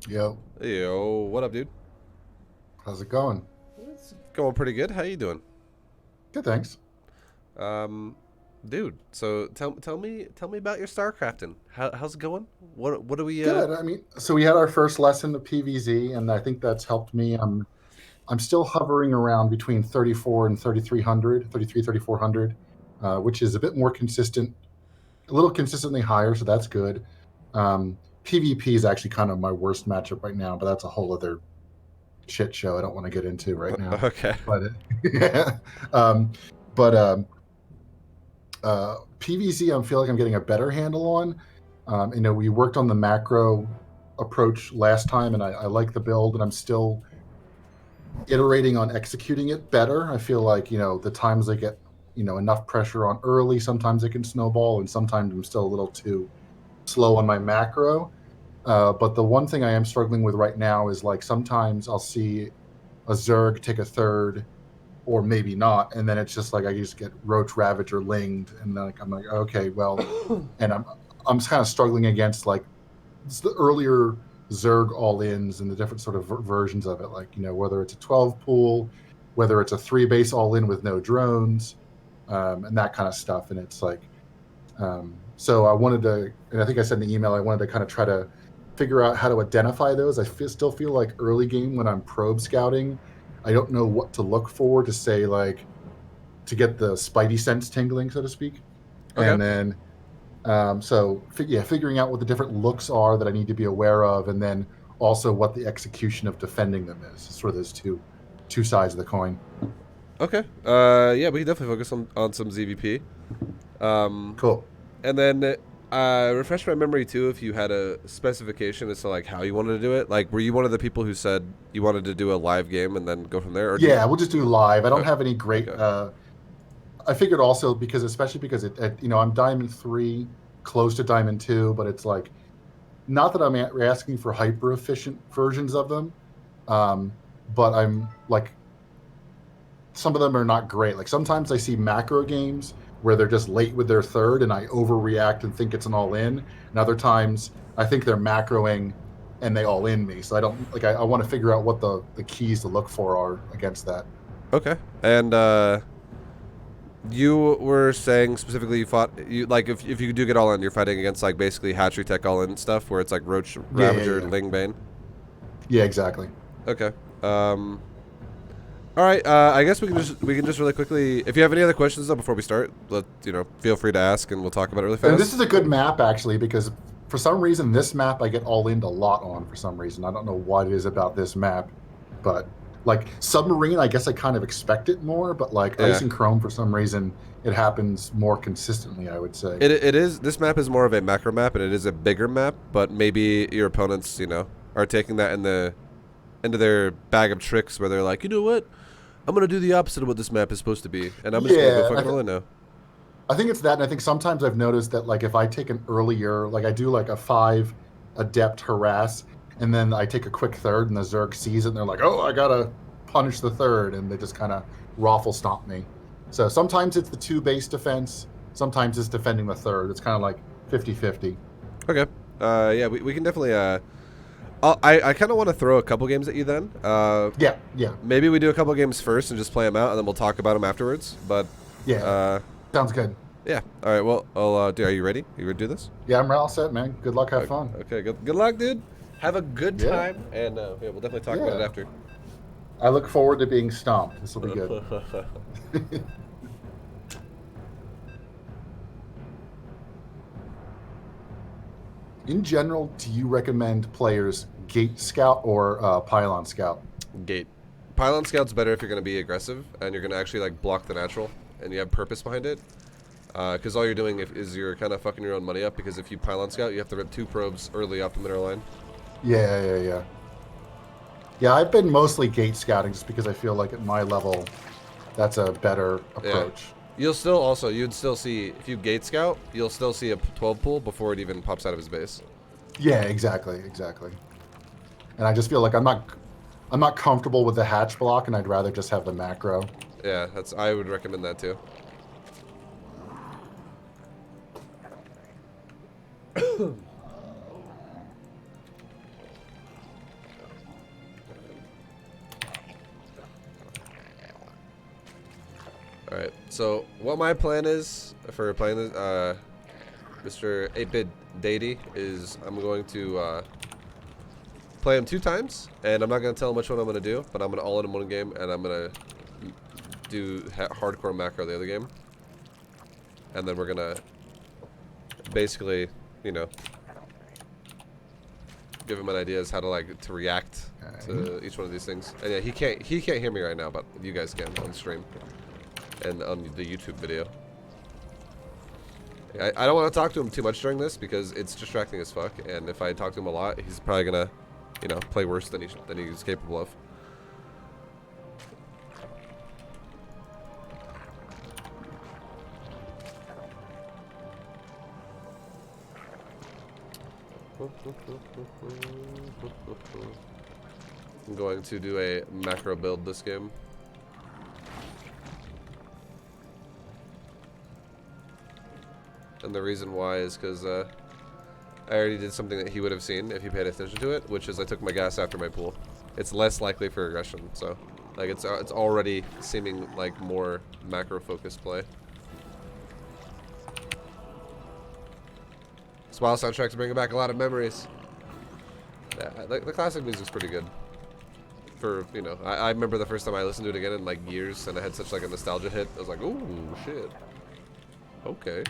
Yo, Yo, what up, dude? how's it going? It's going pretty good. How you doing? Good, thanks. Um, dude. So tell me about your StarCrafting. How's it going? What do we Good. I mean, so we had our first lesson of PvZ, and I think that's helped me. I'm still hovering around between 34 and 3300, 33, 3400, which is a bit more consistent, a little consistently higher, so that's good. PvP is actually kind of my worst matchup right now, but that's a whole other shit show I don't want to get into right now. Okay. But yeah, um, but PVZ, I feel like I'm getting a better handle on. We worked on the macro approach last time, and I like the build, and I'm still iterating on executing it better. I feel like the times I get enough pressure on early, sometimes it can snowball, and sometimes I'm still a little too slow on my macro. But the one thing I am struggling with right now is like sometimes I'll see a Zerg take a third or maybe not, and then it's just like I just get roach ravaged or linged, and then I'm like, okay, well, and I'm kind of struggling against like the earlier Zerg all-ins and the different sort of versions of it, like whether it's a 12 pool, whether it's a 3 base all-in with no drones, and that kind of stuff, and it's like, so I wanted to, and I think I said in the email, I wanted to kind of try to figure out how to identify those. Still feel like early game when I'm probe scouting, I don't know what to look for to say like to get the spidey sense tingling, so to speak. Okay. And then, figuring out what the different looks are that I need to be aware of, and then also what the execution of defending them is. Sort of those two sides of the coin. Okay. Yeah, we can definitely focus on some ZVP. Um, Cool. and then refresh my memory too. If you had a specification as to like how you wanted to do it, like were you one of the people who said you wanted to do a live game and then go from there, or do you? Yeah, we'll just do live. I don't Oh, have any great. okay. I figured also because, especially because I'm Diamond 3, close to Diamond 2, but it's like not that I'm asking for hyper efficient versions of them, um, but I'm like some of them are not great. Like sometimes I see macro games where they're just late with their third, and I overreact and think it's an all in. And other times I think they're macroing and they all in me. So I don't like. I want to figure out what the keys to look for are against that. Okay. And you were saying specifically you fought you like if you do get all in, you're fighting against like basically hatchery tech all in stuff where it's like Roach Yeah, yeah, Ravager, yeah, Lingbane. yeah. Exactly. Okay. All right. I guess we can just really quickly. If you have any other questions though before we start, feel free to ask and we'll talk about it really And this fast. is a good map actually because for some reason this map I get all in a lot on for some reason. I don't know what it is about this map, but like submarine, I guess I kind of expect it more, but like ice Yeah. and chrome for some reason it happens more consistently, I would say. It is. This map is more of a macro map and it is a bigger map, but maybe your opponents are taking that into their bag of tricks where they're like, you know what, I'm gonna do the opposite of what this map is supposed to be, and I'm just gonna go Yeah, fucking all in now. I think it's that, and I think sometimes I've noticed that like if I take an earlier, like I do like a 5 adept harass, and then I take a quick third, and the Zerg sees it, and they're like, "Oh, I gotta punish the third," and they just kind of raffle stomp me. So sometimes it's the 2 base defense, sometimes it's defending the third. It's kind of like 50-50. Okay. Yeah, we can definitely. I kind of want to throw a couple games at you then. Yeah, yeah, Maybe we do a couple games first and just play them out, and then we'll talk about them afterwards. But yeah. uh, Sounds good. yeah. All right. Well, are you ready? You ready to do this? Yeah, I'm all set, man. Good luck, have Okay. fun. Okay. Good luck, dude. Have a good Yeah, time, and yeah, we'll definitely talk about it yeah. after. I look forward to being stomped. This will be good. In general, do you recommend players Gate Scout or Pylon Scout? Gate. Pylon Scout's better if you're gonna be aggressive and you're gonna actually like block the natural and you have purpose behind it. Because all you're doing is you're kind of fucking your own money up. Because if you Pylon Scout, you have to rip 2 probes early off the mineral line. Yeah, yeah, yeah. Yeah, I've been mostly Gate Scouting just because I feel like at my level, that's a better Yeah. approach. You'd still see, if you Gate Scout, you'll still see a 12 pull before it even pops out of his base. Yeah, exactly, exactly. And I just feel like I'm not comfortable with the hatch block, and I'd rather just have the macro. Yeah, I would recommend that too. Alright, so what my plan is for playing this, Mr. 8-Bit Deity, is I'm going to play him 2 times, and I'm not going to tell him which one I'm going to do, but I'm going to all in one game, and I'm going to do hardcore macro the other game. And then we're going to basically, you know, give him an idea as how to react to each one of these things. And yeah, he can't hear me right now, but you guys can on stream and on the YouTube video. I don't want to talk to him too much during this because it's distracting as fuck, and if I talk to him a lot, he's probably gonna, you know, play worse than he's capable of. I'm going to do a macro build this game. And the reason why is because I already did something that he would have seen if he paid attention to it, which is I took my gas after my pool. It's less likely for aggression, so like it's already seeming like more macro focused play. This WoW soundtrack's bringing back a lot of memories. Yeah, the classic music's pretty good. For, you know, I remember the first time I listened to it again in like years, and I had such like a nostalgia hit. I was like, ooh, shit. Okay.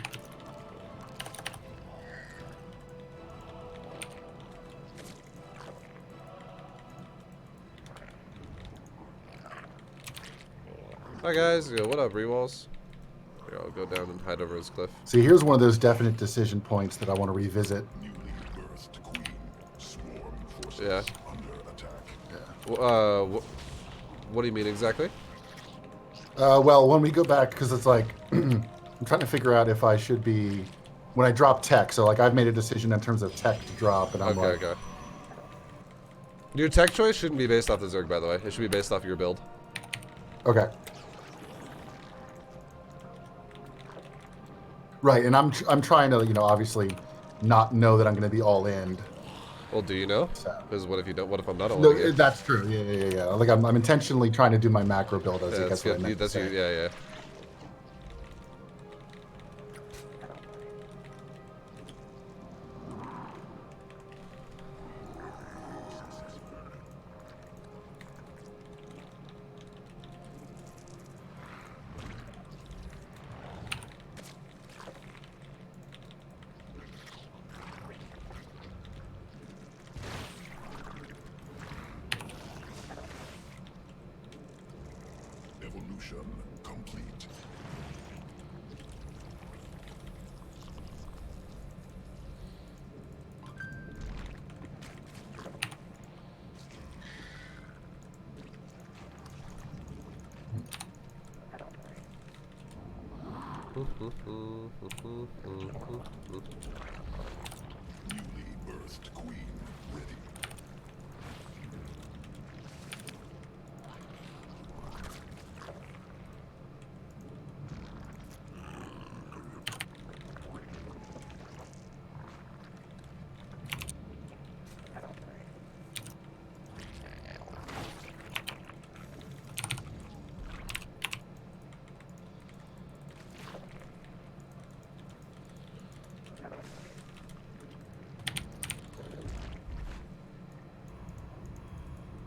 Hi guys, yo, what up, Rewalls? Here, I'll go down and hide over this cliff. See, here's one of those definite decision points that I want to revisit. Yeah. What do you mean exactly? Well, when we go back, because it's like, I'm trying to figure out if I should be, when I drop tech, so like I've made a decision in terms of tech to drop, and I'm okay. Your tech choice shouldn't be based off the Zerg, by the way. It should be based off your build. Okay. Right, and I'm trying to, you know, obviously not know that I'm going to be all in. Well, do you know? So. Because what if you don't? What if I'm not all in? No, that's true. Yeah. Like I'm intentionally trying to do my macro build. As yeah, that's good. Yeah. Evolution complete. Newly birthed queen ready.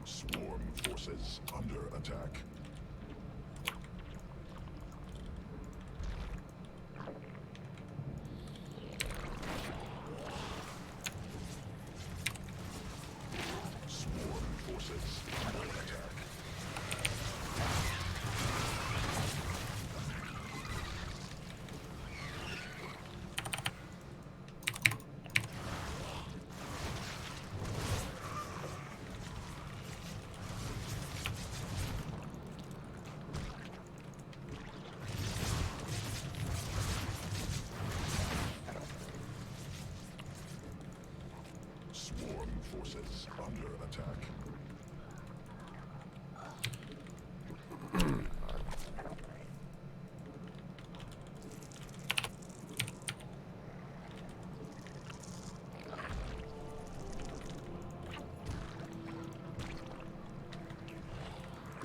Swarm forces under attack. Swarm forces under attack. Swarm forces under attack.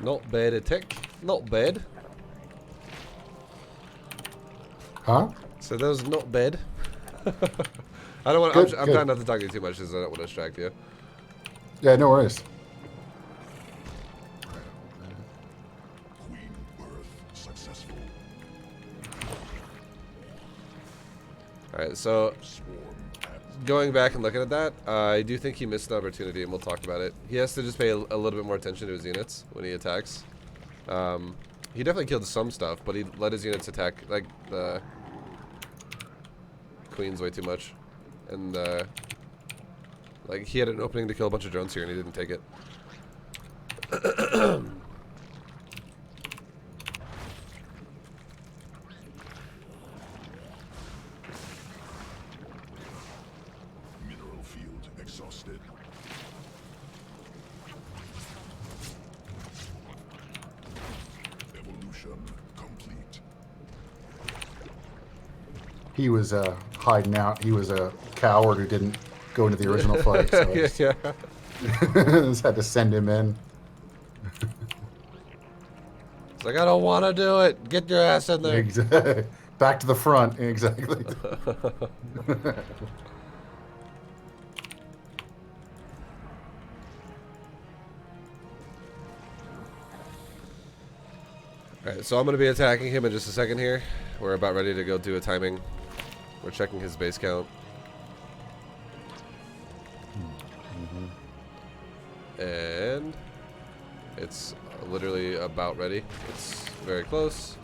Not bad attack. Not bad. Huh? So that was not bad. I don't want. Good, I'm good. trying not to talk to you too much because I don't want to distract you. Yeah, no worries. Queen birth successful. All right, so Swarm at going back and looking at that, I do think he missed an opportunity, and we'll talk about it. He has to just pay a little bit more attention to his units when he attacks. He definitely killed some stuff, but he let his units attack like the queens way too much, and like he had an opening to kill a bunch of drones here, and he didn't take it. mineral field exhausted. Evolution complete. He was hiding out. He was a coward who didn't go into the original fight. So I just, Yeah. just had to send him in. It's like, I don't want to do it. Get your ass in there. Exactly. Back to the front. Exactly. Alright, so I'm going to be attacking him in just a second here. We're about ready to go do a timing. We're checking his base count. And it's literally about ready. It's very close.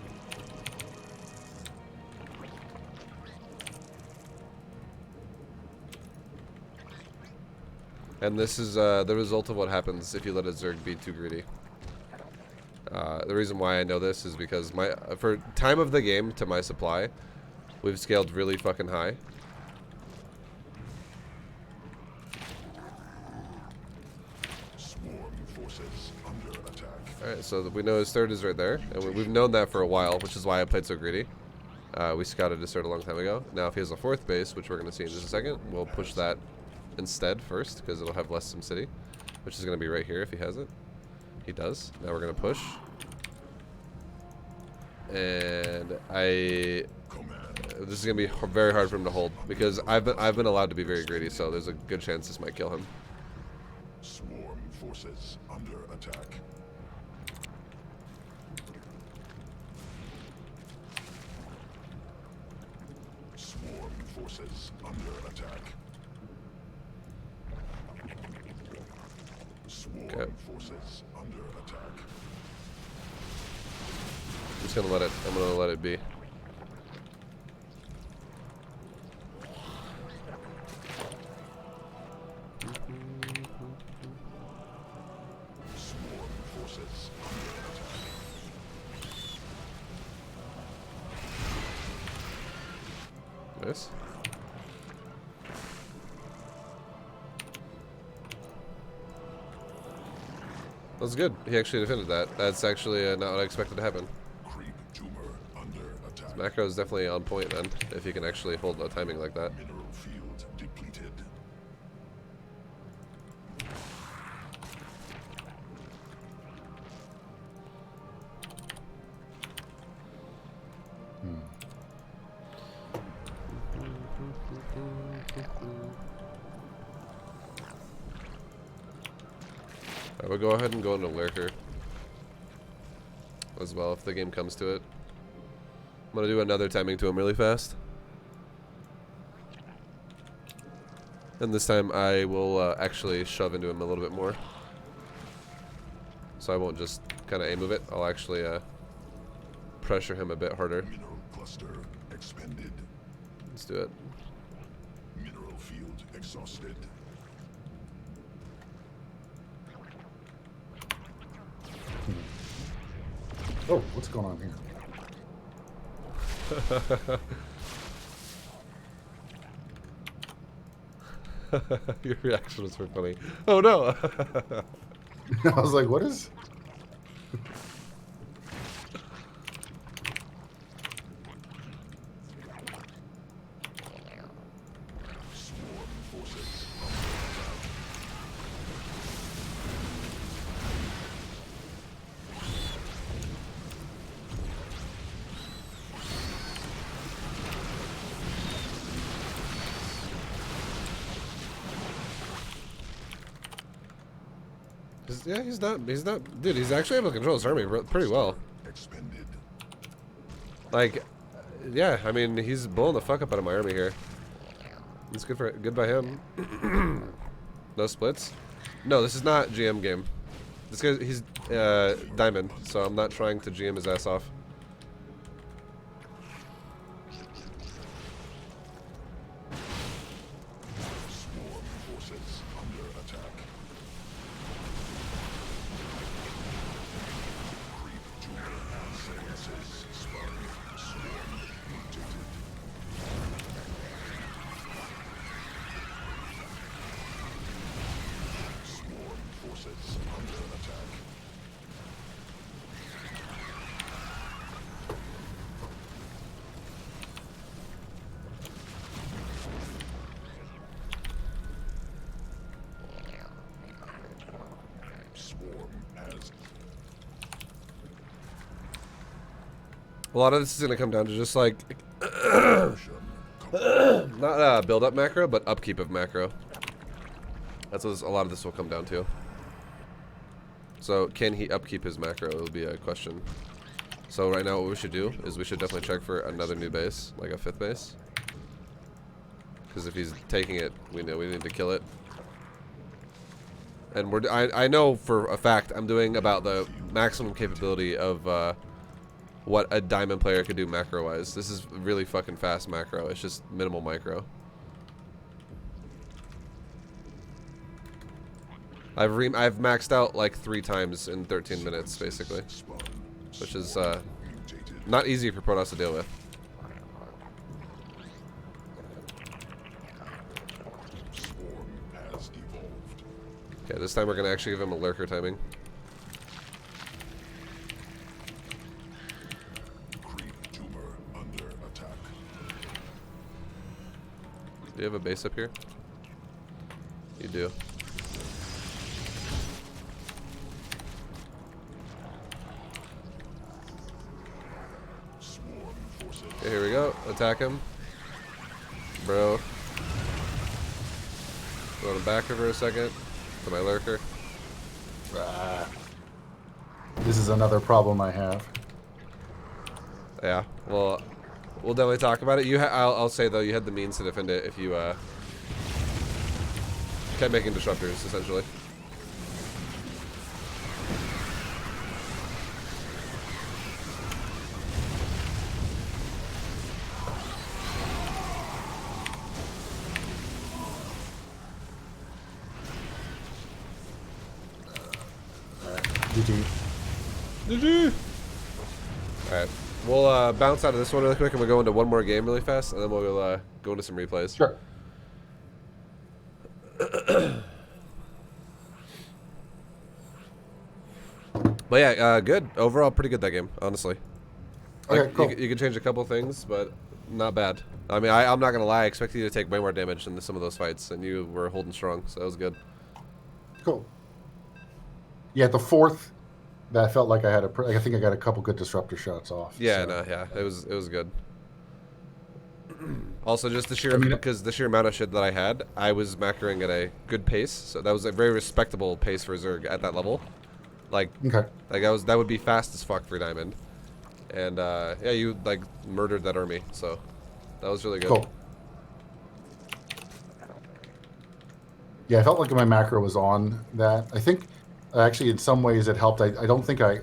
And this is the result of what happens if you let a zerg be too greedy. The reason why I know this is because for time of the game to my supply, we've scaled really fucking high. Swarm forces under attack. Alright, so we know his third is right there, and we've known that for a while, which is why I played so greedy. We scouted his third a long time ago. Now if he has a fourth base, which we're going to see in just a second, we'll push that instead first, because it'll have less SimCity, which is going to be right here if he has it. He does. Now we're going to push. And this is going to be very hard for him to hold, because I've been allowed to be very greedy, so there's a good chance this might kill him. Swarm forces under attack. Swarm forces under attack. Swarm Okay. forces under attack. I'm just going to let it, I'm going to let it be. Swarm forces under attack. Nice. That's good. He actually defended that. That's actually not what I expected to happen. Creep tumor under attack. Macro is definitely on point then, if he can actually hold a timing like that. Mineral field depleted. I would go ahead and go into lurker as well if the game comes to it. I'm gonna do another timing to him really fast. And this time I will actually shove into him a little bit more. So I won't just kind of A-move it. I'll actually pressure him a bit harder. Mineral cluster expended. Let's do it. Mineral field exhausted. Oh, what's going on here? Your reaction was so funny. Oh no! I was like, what is... Swarm forces Yeah, he's not, dude, he's actually able to control his army pretty well. Expended. Like, yeah, I mean, he's blowing the fuck up out of my army here. It's good by him. No splits? No, this is not GM game. This guy, he's Diamond, so I'm not trying to GM his ass off. Swarm forces under attack. Creep tumor seances spun. Swarm mutated. Swarm forces under attack. Swarm has A lot of this is gonna come down to just like motion. not build up macro, but upkeep of macro. That's what a lot of this will come down to. So can he upkeep his macro? Will be a question. So right now, what we should do is we should definitely check for another new base, like a 5th base. Because if he's taking it, we know we need to kill it. And I know for a fact I'm doing about the maximum capability of what a diamond player could do macro-wise. This is really fucking fast macro. It's just minimal micro. I've maxed out like 3 times in 13 minutes, basically, Spun. which is Mutated. not easy for Protoss to deal with. Swarm has evolved. Okay, this time we're gonna actually give him a lurker timing. Creep tumor under attack. Do you have a base up here? You do. Swarm forces. Okay, here we go. Attack him. Bro. Go him back for a second. To my lurker. This is another problem I have. Yeah, well, we'll definitely talk about it. I'll say though, you had the means to defend it if you kept making disruptors, essentially. GG. GG. All right, we'll bounce out of this one really quick, and we'll go into one more game really fast, and then we'll go into some replays. Sure. But yeah, good. Overall, pretty good that game, honestly. Okay, Like, cool. you can change a couple things, but not bad. I mean, I'm not gonna lie. I expected you to take way more damage than some of those fights, and you were holding strong, so that was good. Cool. Yeah, the 4th, that felt like I had I think I got a couple good disruptor shots off. Yeah, so. no, yeah, it was good. Also, just the sheer I mean, because the sheer amount of shit that I had, I was macroing at a good pace, so that was a very respectable pace for Zerg at that level. Like Okay. that would be fast as fuck for Diamond, and yeah, you like murdered that army, so that was really good. Cool. Yeah, I felt like my macro was on that. I think actually in some ways it helped. I don't think I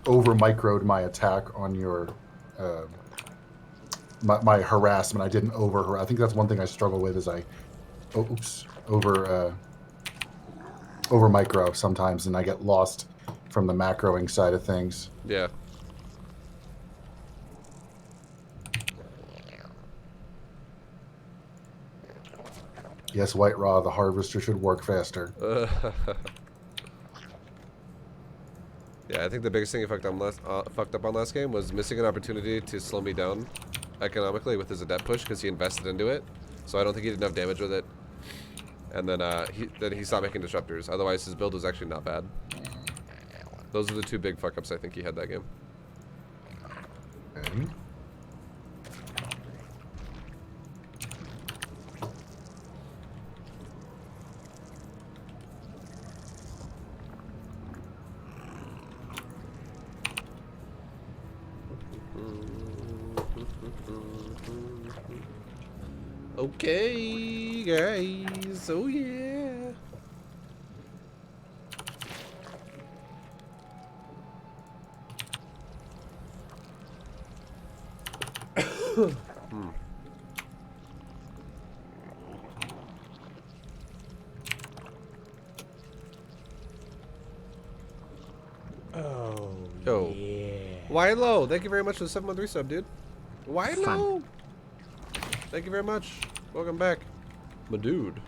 over microed my attack on your my harassment. I didn't over. I think that's one thing I struggle with is over micro sometimes, and I get lost from the macroing side of things. Yeah. Yes, White Raw, the harvester should work faster. Yeah, I think the biggest thing he fucked up on last game was missing an opportunity to slow me down economically with his adept push because he invested into it. So I don't think he did enough damage with it. And then he stopped making disruptors. Otherwise, his build was actually not bad. Those are the 2 big fuck ups I think he had that game. Okay. Okay, guys. Oh yeah. Oh, Yo. yeah. Wilo, thank you very much for the 713 sub, dude. Wilo! Fun. Thank you very much. Welcome back. My dude.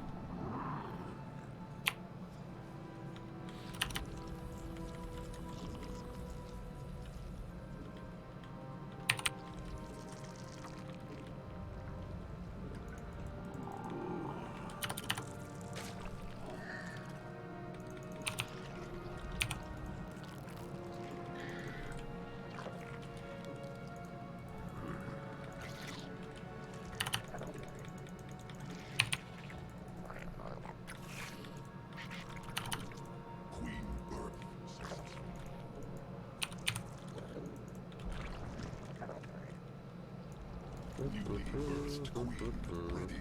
Queen birth. Newly birthed queen ready.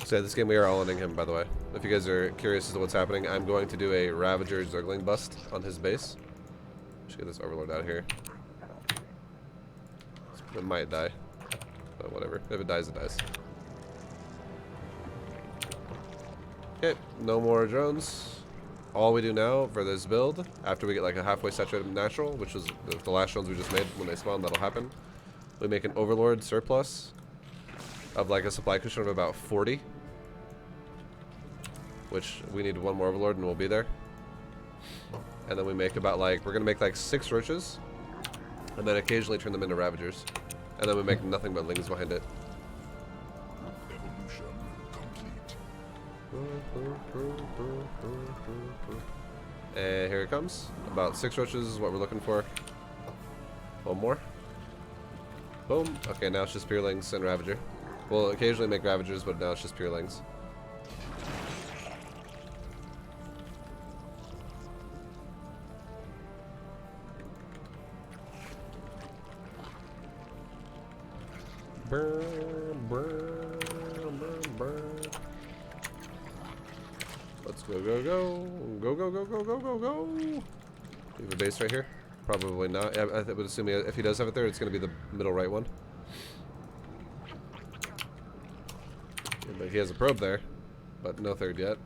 So this game we are all-inning him, by the way. If you guys are curious as to what's happening, I'm going to do a Ravager Zergling bust on his base. Just get this Overlord out here. It might die. But whatever. If it dies, it dies. Okay, no more drones. All we do now for this build, after we get like a halfway saturated natural, which is the last drones we just made when they spawn, that'll happen. We make an Overlord surplus of like a supply cushion of about 40. Which we need one more Overlord and we'll be there. And then we make about like, we're going to make like 6 roaches. And then occasionally turn them into Ravagers. And then we make nothing but lings behind it. Evolution complete. And here it comes. About 6 roaches is what we're looking for. One more. Boom. Okay, now it's just Purelings and Ravager. We'll occasionally make Ravagers, but now it's just Purelings. Let's go, go, go. Go, go, go, go, go, go, go. We have a base right here. Probably not. Yeah, I would assume if he does have it there, it's going to be the middle right one. Yeah, but he has a probe there, but no third yet.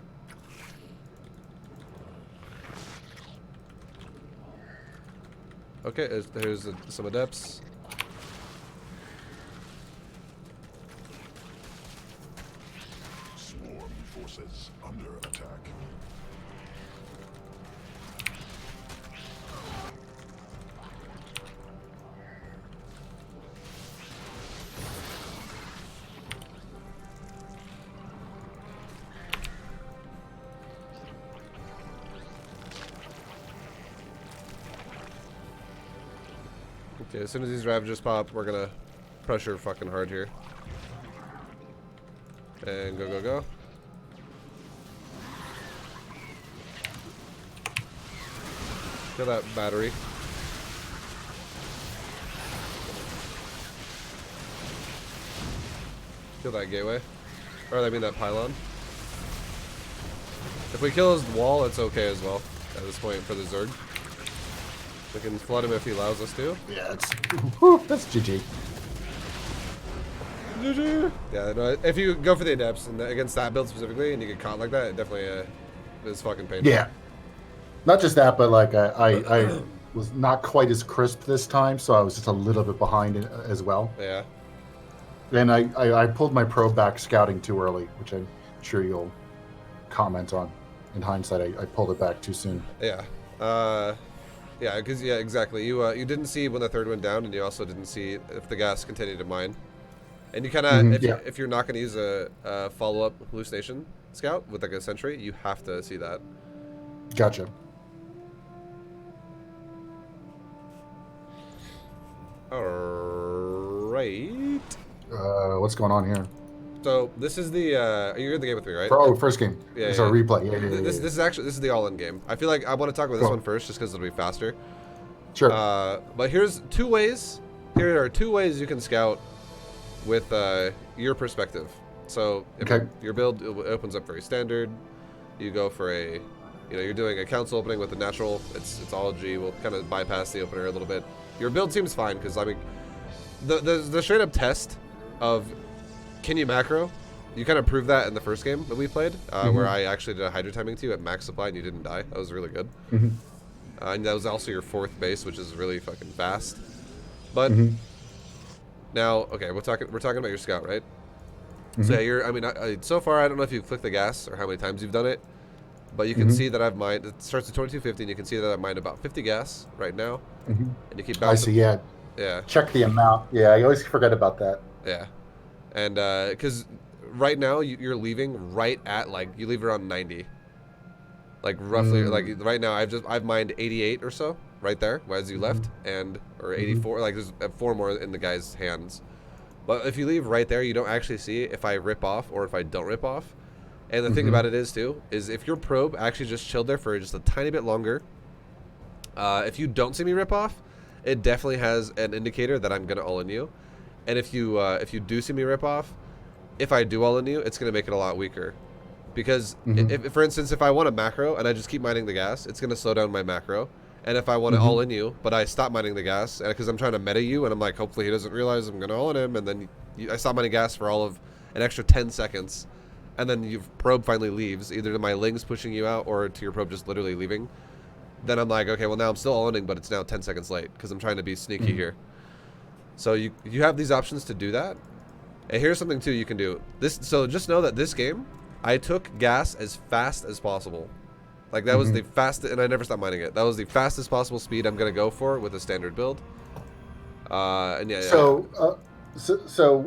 Okay, here's some adepts. Swarm forces under attack. Okay, as soon as these Ravagers pop, we're gonna pressure fucking hard here. And go, go, go. Kill that battery. Kill that gateway. Or I mean that pylon. If we kill his wall, it's okay as well at this point for the Zerg. We can flood him if he allows us to. Yeah, that's GG. GG. Yeah, no, if you go for the adepts and against that build specifically, and you get caught like that, it definitely is fucking painful. Yeah. Not just that, but like I was not quite as crisp this time, so I was just a little bit behind it as well. Yeah. And I pulled my probe back scouting too early, which I'm sure you'll comment on. In hindsight, I pulled it back too soon. Yeah. Yeah, because yeah, exactly. You didn't see when the third went down, and you also didn't see if the gas continued to mine. And you kind of, if you're not going to use a follow-up hallucination scout with like a sentry, you have to see that. Gotcha. All right. What's going on here? So this is the you're in the game with me, right? Oh, first game. Yeah, It's yeah. a replay. Yeah, This is actually this is the all-in game. I feel like I want to talk about this one first, just because it'll be faster. Sure. But here's 2 ways. Here are 2 ways you can scout with your perspective. So Okay. your build opens up very standard. You go for a, you're doing a council opening with a natural. It's all G. We'll kind of bypass the opener a little bit. Your build seems fine because I mean, the straight up test of can you macro. You kind of proved that in the first game that we played, where I actually did a hydro timing to you at max supply and you didn't die. That was really good. And that was also your 4th base, which is really fucking fast. But now, okay, we're talking about your scout, right? So yeah, so far I don't know if you've clicked the gas or how many times you've done it, but you can see that I've mined. It starts at 2250, and you can see that I've mined about 50 gas right now, and you keep bouncing. I see. Yeah. Yeah. Check the amount. Yeah, I always forget about that. Yeah, and because right now you're leaving right at you leave around 90. Like roughly, like right now I've mined 88 or so right there as you left, or 84. Like there's 4 more in the guy's hands. But if you leave right there, you don't actually see if I rip off or if I don't rip off. And the thing about it is too, is if your probe actually just chilled there for just a tiny bit longer, if you don't see me rip off, it definitely has an indicator that I'm gonna all in you. And if you do see me rip off, if I do all in you, it's gonna make it a lot weaker. Because if, for instance, if I want a macro and I just keep mining the gas, it's gonna slow down my macro. And if I want to all in you, but I stop mining the gas, because I'm trying to meta you, and I'm like, hopefully he doesn't realize I'm going to all in him, and then I stop mining gas for all of an extra 10 seconds, and then your probe finally leaves, either to my lings pushing you out, or to your probe just literally leaving, then I'm like, okay, well now I'm still all-inning, but it's now 10 seconds late, because I'm trying to be sneaky here. So you have these options to do that. And here's something, too, you can do. So just know that this game, I took gas as fast as possible. Like that was the fastest, and I never stopped mining it. That was the fastest possible speed I'm gonna go for with a standard build. And yeah. So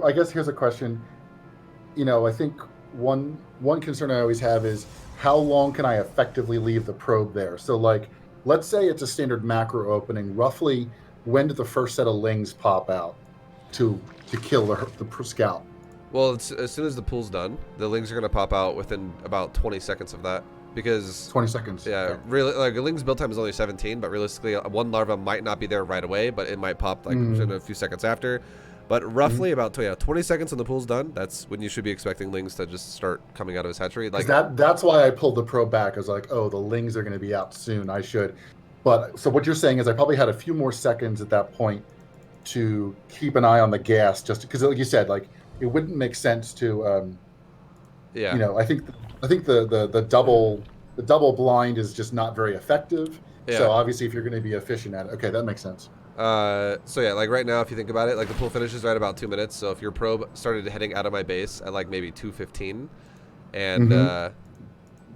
I guess here's a question. I think one concern I always have is how long can I effectively leave the probe there? So like, let's say it's a standard macro opening. Roughly, when do the first set of lings pop out to kill the scout? Well, as soon as the pool's done, the lings are gonna pop out within about 20 seconds of that. Because 20 seconds. Yeah, okay. Really, like a ling's build time is only 17, but realistically, one larva might not be there right away, but it might pop in a few seconds after. But roughly about 20 seconds when the pool's done, that's when you should be expecting lings to just start coming out of his hatchery. Like that's why I pulled the probe back. I was like, oh, the lings are going to be out soon. I should. But so what you're saying is I probably had a few more seconds at that point to keep an eye on the gas, just because, like you said, like it wouldn't make sense to. I think the double blind is just not very effective. Yeah. So obviously, if you're going to be efficient at it, okay, that makes sense. So yeah, like right now, if you think about it, like the pool finishes right about 2 minutes. So if your probe started heading out of my base at like maybe 2:15, and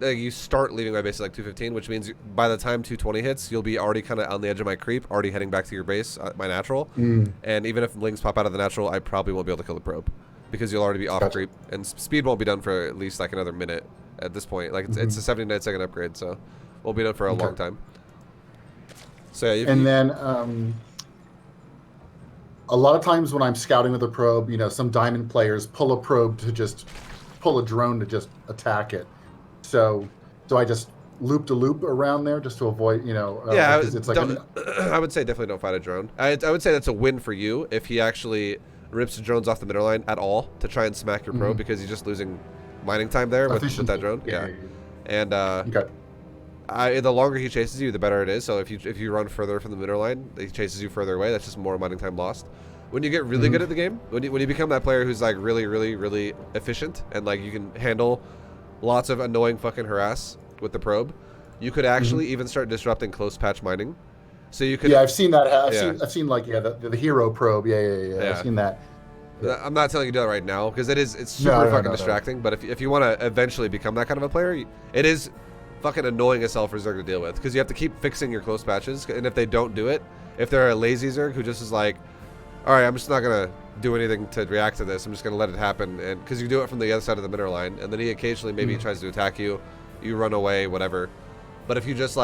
you start leaving my base at like 2:15, which means by the time 2:20 hits, you'll be already kind of on the edge of my creep, already heading back to your base, my natural. And even if lings pop out of the natural, I probably won't be able to kill the probe. Because you'll already be off creep, and speed won't be done for at least like another minute at this point. Like it's a 79-second upgrade, so won't be done for a long time. So yeah, and then a lot of times when I'm scouting with a probe, some diamond players pull a drone to just attack it. So do I just loop to loop around there just to avoid, yeah, it's like I would say definitely don't fight a drone. I would say that's a win for you if he actually rips the drones off the middle line at all to try and smack your probe, because he's just losing mining time there with that drone. Yeah. And the longer he chases you, the better it is. So if you run further from the middle line, he chases you further away. That's just more mining time lost. When you get really good at the game, when you become that player who's like really, really, really efficient, and like you can handle lots of annoying fucking harass with the probe, you could actually even start disrupting close patch mining. So you could. Yeah, I've seen that. I've seen like the hero probe. Yeah. I've seen that. Yeah. I'm not telling you to do that right now because it's super fucking distracting. But if you want to eventually become that kind of a player, it is fucking annoying as hell for Zerg to deal with, because you have to keep fixing your close patches. And if they don't do it, if they're a lazy Zerg who just is like, all right, I'm just not gonna do anything to react to this. I'm just gonna let it happen, and because you do it from the other side of the middle line, and then he occasionally maybe tries to attack you, you run away, whatever. But if you just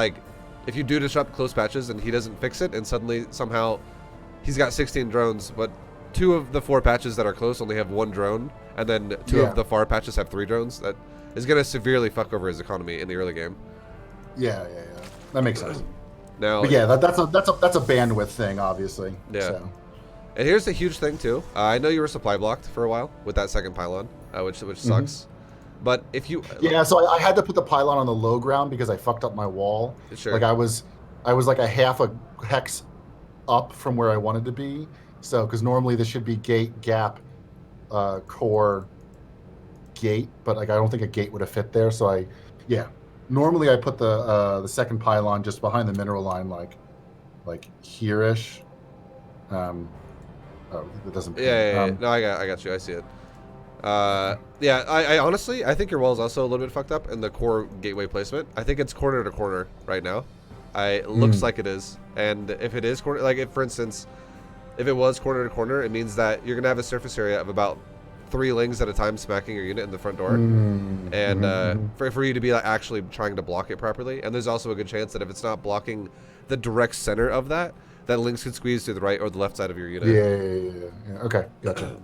if you do disrupt close patches and he doesn't fix it, and suddenly somehow he's got 16 drones, but 2 of the 4 patches that are close only have 1 drone, and then 2 of the far patches have 3 drones, that is going to severely fuck over his economy in the early game. Yeah. That makes sense. Now, but yeah, that's a bandwidth thing, obviously. Yeah. So. And here's the huge thing too. I know you were supply blocked for a while with that second pylon, which sucks. But if you Yeah, so I had to put the pylon on the low ground because I fucked up my wall. Sure. Like I was like a half a hex up from where I wanted to be. So because normally this should be gate, gap, core, gate, but like I don't think a gate would have fit there. So normally I put the second pylon just behind the mineral line, like here-ish. Oh, it doesn't. Yeah. No, I got you. I see it. Yeah, I honestly, I think your wall is also a little bit fucked up in the core gateway placement. I think it's corner to corner right now. It looks like it is. And if it is corner, like if, for instance, if it was corner to corner, it means that you're going to have a surface area of about 3 lings at a time smacking your unit in the front door. And for you to be like, actually trying to block it properly. And there's also a good chance that if it's not blocking the direct center of that lings could squeeze to the right or the left side of your unit. Yeah. Okay, gotcha.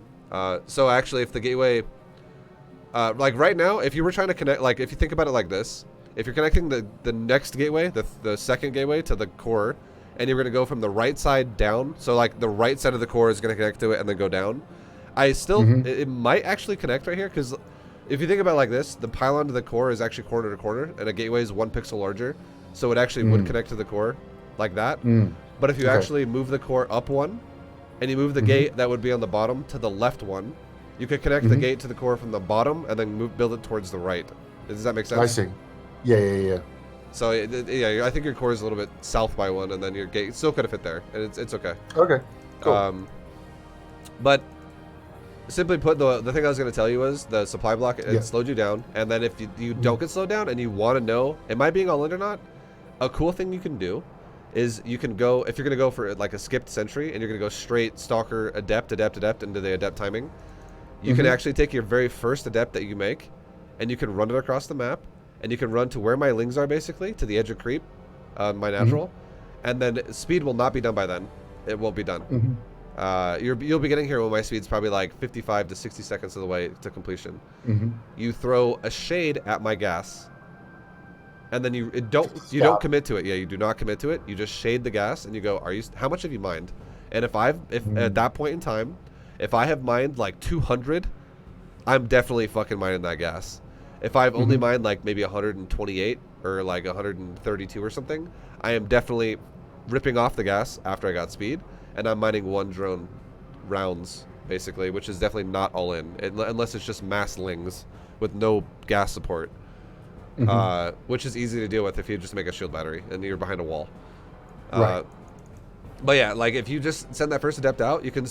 So actually, if the gateway, like right now, if you were trying to connect, like if you think about it like this, if you're connecting the next gateway, the second gateway to the core, and you're going to go from the right side down, so like the right side of the core is going to connect to it and then go down, I still, it might actually connect right here, because if you think about it like this, the pylon to the core is actually corner to corner, and a gateway is 1 pixel larger, so it actually would connect to the core like that. But if you actually move the core up 1, and you move the gate that would be on the bottom to the left 1, you could connect the gate to the core from the bottom and then build it towards the right. Does that make sense? I see. Yeah. So yeah, I think your core is a little bit south by 1, and then your gate still could have fit there, and it's okay. Okay. Cool. But simply put, the thing I was going to tell you was the supply block, it slowed you down, and then if you don't get slowed down and you want to know, am I being all in or not? A cool thing you can do is you can go, if you're going to go for like a skipped sentry and you're going to go straight stalker, adept into the adept timing, you can actually take your very first adept that you make and you can run it across the map, and you can run to where my lings are, basically to the edge of creep, my natural, and then speed will not be done by then. It won't be done. You'll be getting here when my speed's probably like 55 to 60 seconds of the way to completion. You throw a shade at my gas, and then you don't commit to it. Yeah, you do not commit to it. You just shade the gas, and you go, how much have you mined? And if at that point in time, if I have mined like 200, I'm definitely fucking mining that gas. If I've only mined like maybe 128 or like 132 or something, I am definitely ripping off the gas after I got speed, and I'm mining 1 drone rounds, basically, which is definitely not all in, unless it's just mass lings with no gas support. Which is easy to deal with if you just make a shield battery and you're behind a wall. But yeah, like if you just send that first adept out, you can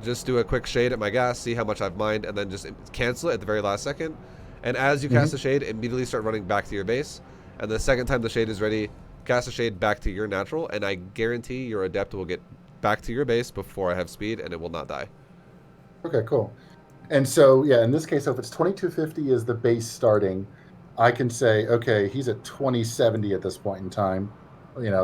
just do a quick shade at my gas, see how much I've mined, and then just cancel it at the very last second. And as you cast the shade, immediately start running back to your base. And the second time the shade is ready, cast a shade back to your natural, and I guarantee your adept will get back to your base before I have speed, and it will not die. Okay, cool. And so yeah, in this case, so if it's 2250 is the base starting, I can say, okay, he's at 2070 at this point in time,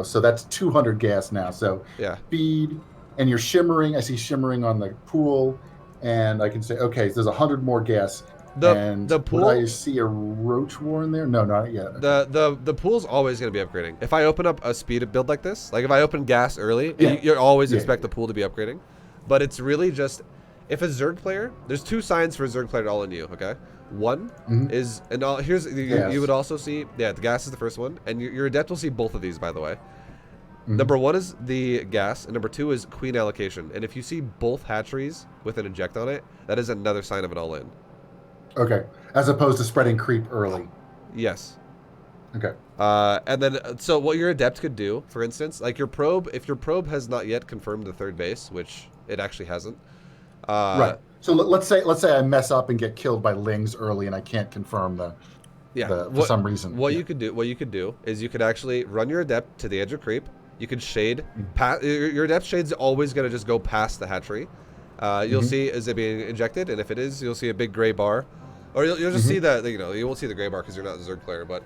so that's 200 gas now. So speed, and you're shimmering. I see shimmering on the pool, and I can say, okay, so there's 100 more gas. The pool. Would I see a roach war in there? No, not yet. The pool's always going to be upgrading. If I open up a speed build like this, like if I open gas early, you always expect the pool to be upgrading. But it's really just, if a zerg player, there's 2 signs for a zerg player to all in you. Okay. One is, and all here's you would also see, the gas is the first one, and your adept will see both of these, by the way. Number 1 is the gas, and number 2 is queen allocation. And if you see both hatcheries with an eject on it, that is another sign of an all in. Okay, as opposed to spreading creep early. Yes. Okay. And then, so what your adept could do, for instance, like your probe, if your probe has not yet confirmed the 3rd base, which it actually hasn't. Right. So let's say I mess up and get killed by lings early, and I can't confirm for some reason. What you could do is you could actually run your adept to the edge of creep. You could shade. Your adept shade's always going to just go past the hatchery. You'll see, is it being injected? And if it is, you'll see a big gray bar. Or you'll just see that, you won't see the gray bar because you're not a zerg player, but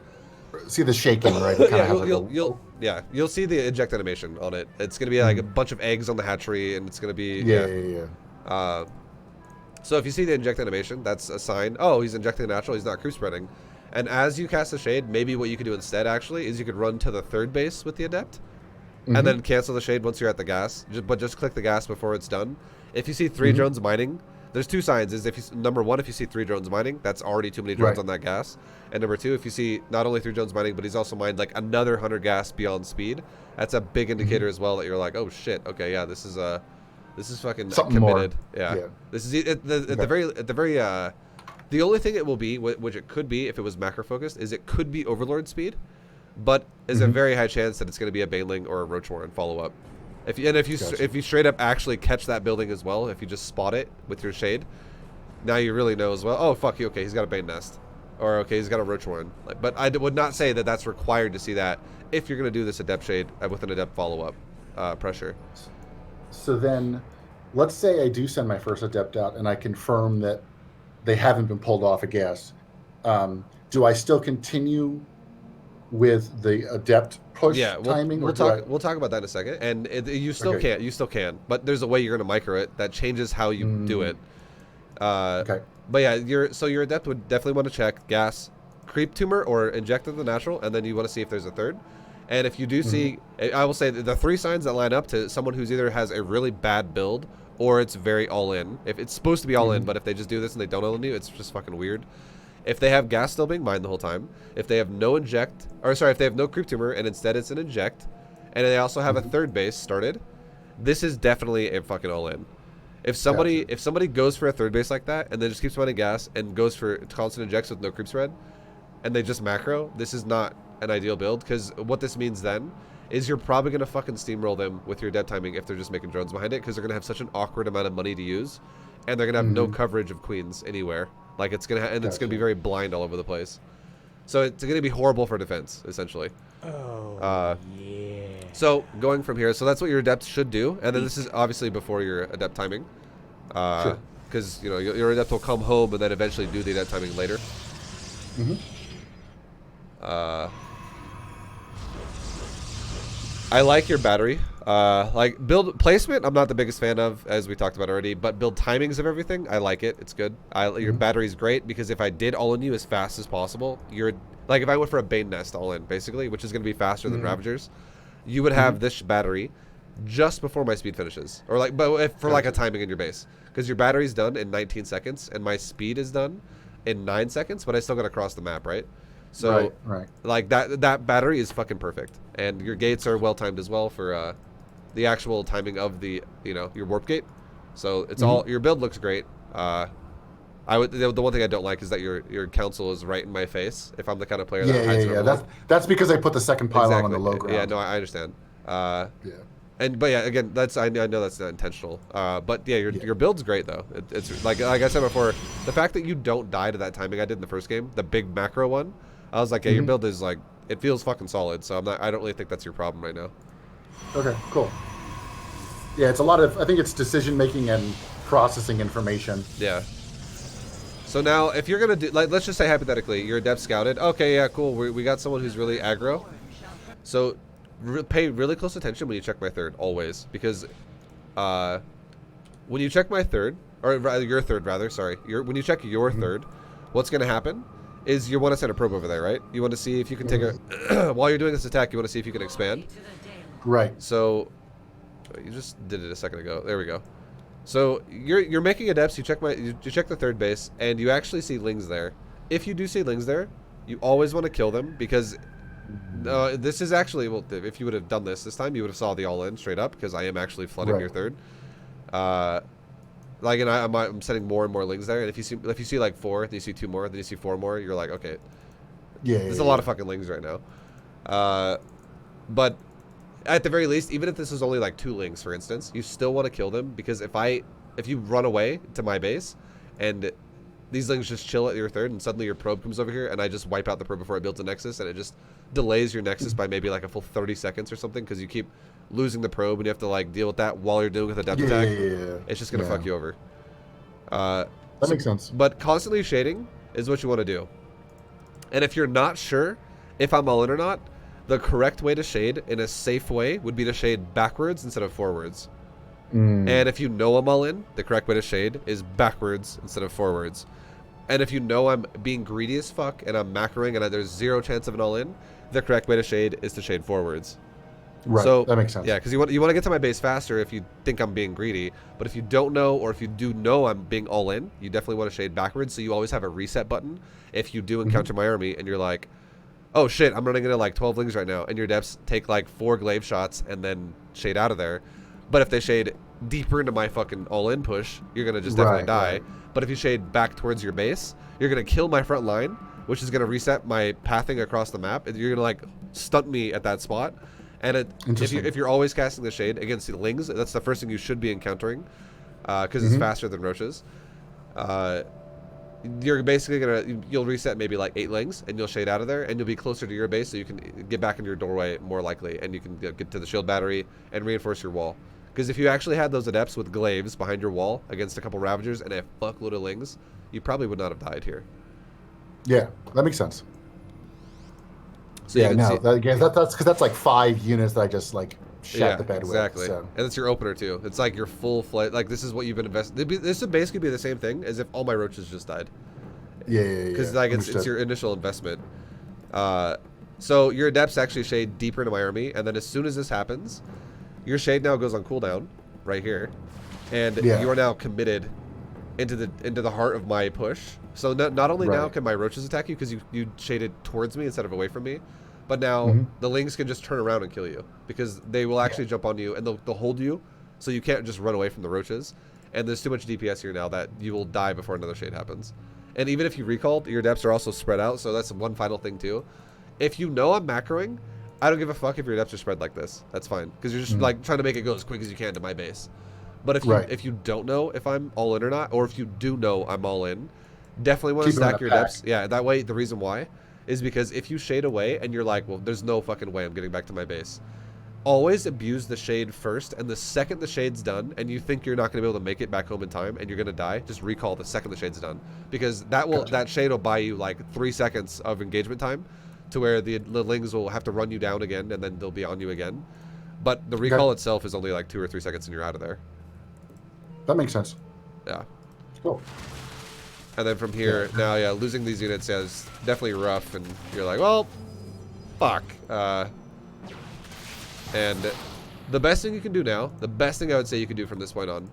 see the shaking, right? You'll see the eject animation on it. It's gonna be like a bunch of eggs on the hatchery, and it's gonna be so if you see the inject animation, that's a sign. Oh, he's injecting the natural. He's not creep spreading. And as you cast the shade, maybe what you could do instead actually is you could run to the 3rd base with the adept, and then cancel the shade once you're at the gas. But just click the gas before it's done. If you see 3 drones mining, there's 2 signs. Is if you, number 1, if you see 3 drones mining, that's already too many drones on that gas. And number 2, if you see not only 3 drones mining, but he's also mined like another 100 gas beyond speed, that's a big indicator as well that you're like, oh shit, okay, yeah, this is fucking something committed. More. Yeah. This is at the very the only thing it will be, which it could be if it was macro focused, is it could be Overlord speed, but there's a very high chance that it's going to be a Baneling or a Roach Warren follow up. If you straight up actually catch that building as well, if you just spot it with your shade, now you really know as well. Oh fuck you, okay, he's got a Bane Nest, or okay, he's got a Roach Warren. Like, but I would not say that that's required to see that if you're going to do this Adept shade with an Adept follow up pressure. So then, let's say I do send my first Adept out and I confirm that they haven't been pulled off a gas. Do I still continue with the Adept push timing? We'll talk about that in a second. And you still can, but there's a way you're going to micro it that changes how you do it. But yeah, your Adept would definitely want to check gas, creep tumor, or inject of the natural, and then you want to see if there's a third. And if you do see, I will say that the 3 signs that line up to someone who's either has a really bad build or it's very all in. If it's supposed to be all in, but if they just do this and they don't all in you, it's just fucking weird. If they have gas still being mined the whole time, if they have no inject, or sorry, if they have no creep tumor and instead it's an inject, and they also have a third base started, this is definitely a fucking all in. If somebody goes for a third base like that and then just keeps mining gas and goes for constant injects with no creep spread, and they just macro, this is not an ideal build, because what this means then is you're probably going to fucking steamroll them with your dead timing if they're just making drones behind it, because they're going to have such an awkward amount of money to use, and they're going to have no coverage of queens anywhere. Like, it's going to and it's going to be very blind all over the place. So it's going to be horrible for defense, essentially. Oh, yeah. So going from here, so that's what your Adept should do, and then this is obviously before your Adept timing, because you know your Adept will come home and then eventually do the Adept timing later. I like your battery. Like build placement, I'm not the biggest fan of, as we talked about already. But build timings of everything, I like it. It's good. Your battery's great, because if I did all in you as fast as possible, you're like if I went for a Bane Nest all in, basically, which is going to be faster than Ravagers, you would have this battery just before my speed finishes, or like, but if for like a timing in your base, because your battery's done in 19 seconds and my speed is done in 9 seconds, but I still got to cross the map, right? So like that battery is fucking perfect, and your gates are well timed as well for the actual timing of the your warp gate. So it's all your build looks great. The one thing I don't like is that your council is right in my face. If I'm the kind of player that hides that's because I put the second pylon on the low ground. Yeah, no, I understand. But yeah, again, I know that's not intentional. But yeah, your build's great though. It's like I said before, the fact that you don't die to that timing I did in the first game, the big macro one. I was like, yeah, your build is like, it feels fucking solid. So I don't really think that's your problem right now. Okay, cool. Yeah, it's a lot of, I think it's decision making and processing information. Yeah. So now, if you're gonna do, like, let's just say hypothetically, you're a Adept scouted. Okay, yeah, cool. We got someone who's really aggro. So pay really close attention when you check my third, always, because when you check my third, or your third rather, sorry, when you check your third, what's gonna happen is you want to send a probe over there, right? You want to see if you can take a while you're doing this attack, you want to see if you can expand. Right. So you just did it a second ago. There we go. So you're making Adepts. You check the third base, and you actually see Lings there. If you do see Lings there, you always want to kill them, because this is actually, well, if you would have done this time, you would have saw the all in straight up, because I am actually flooding your third. Like, and I'm sending more and more Lings there, and if you see like 4, then you see 2 more, then you see 4 more, you're like, okay, there's a lot of fucking Lings right now. But at the very least, even if this is only like 2 Lings, for instance, you still want to kill them, because if you run away to my base and these Lings just chill at your third, and suddenly your probe comes over here, and I just wipe out the probe before it builds a Nexus, and it just delays your Nexus by maybe like a full 30 seconds or something, because you keep losing the probe and you have to like deal with that while you're doing with a depth attack. It's just gonna fuck you over. That makes sense. But constantly shading is what you want to do. And if you're not sure if I'm all in or not, the correct way to shade in a safe way would be to shade backwards instead of forwards. And if you know I'm all in, the correct way to shade is backwards instead of forwards. And if you know I'm being greedy as fuck and I'm macroing and there's 0 chance of an all in, the correct way to shade is to shade forwards. Right. So that makes sense. yeah, because you want to get to my base faster if you think I'm being greedy. But if you don't know, or if you do know I'm being all in, you definitely want to shade backwards. So you always have a reset button. If you do encounter my army and you're like, oh shit, I'm running into like 12 lings right now, and your depths take like 4 glaive shots and then shade out of there. But if they shade deeper into my fucking all in push, you're gonna just definitely die. Right. But if you shade back towards your base, you're gonna kill my front line, which is gonna reset my pathing across the map. You're gonna like stunt me at that spot. And if you're always casting the shade against the lings, that's the first thing you should be encountering, because it's faster than roaches. You're basically you'll reset maybe like 8 lings, and you'll shade out of there, and you'll be closer to your base, so you can get back into your doorway more likely, and you can get to the shield battery and reinforce your wall. Because if you actually had those adepts with glaives behind your wall against a couple ravagers and a fuckload of lings, you probably would not have died here. Yeah, that makes sense. So Yeah, no, that's because that's like 5 units that I just like shot the bed exactly. with. So. And it's your opener too. It's like your full flight. Like this is what you've been investing. This would basically be the same thing as if all my roaches just died. Yeah. Because like it's your initial investment. So your adepts actually shade deeper into my army, and then as soon as this happens, your shade now goes on cooldown right here, and you are now committed into the heart of my push. So not only now can my roaches attack you because you shaded towards me instead of away from me, but now the lings can just turn around and kill you because they will actually jump on you, and they'll hold you, so you can't just run away from the roaches. And there's too much DPS here now that you will die before another shade happens. And even if you recalled, your depths are also spread out, so that's one final thing too. If you know I'm macroing, I don't give a fuck if your depths are spread like this. That's fine, because you're just like trying to make it go as quick as you can to my base. But if you don't know if I'm all in or not, or if you do know I'm all in, definitely want to stack your depths. Yeah, that way, the reason why is because if you shade away and you're like, well, there's no fucking way I'm getting back to my base, always abuse the shade first, and the second the shade's done and you think you're not going to be able to make it back home in time and you're going to die, just recall the second the shade's done, because that shade will buy you like 3 seconds of engagement time to where the lings will have to run you down again, and then they'll be on you again. But the recall itself is only like 2 or 3 seconds and you're out of there. That makes sense. Yeah. Cool. And then from here, now, losing these units is definitely rough, and you're like, well, fuck. And the best thing you can do now, the best thing I would say you can do from this point on,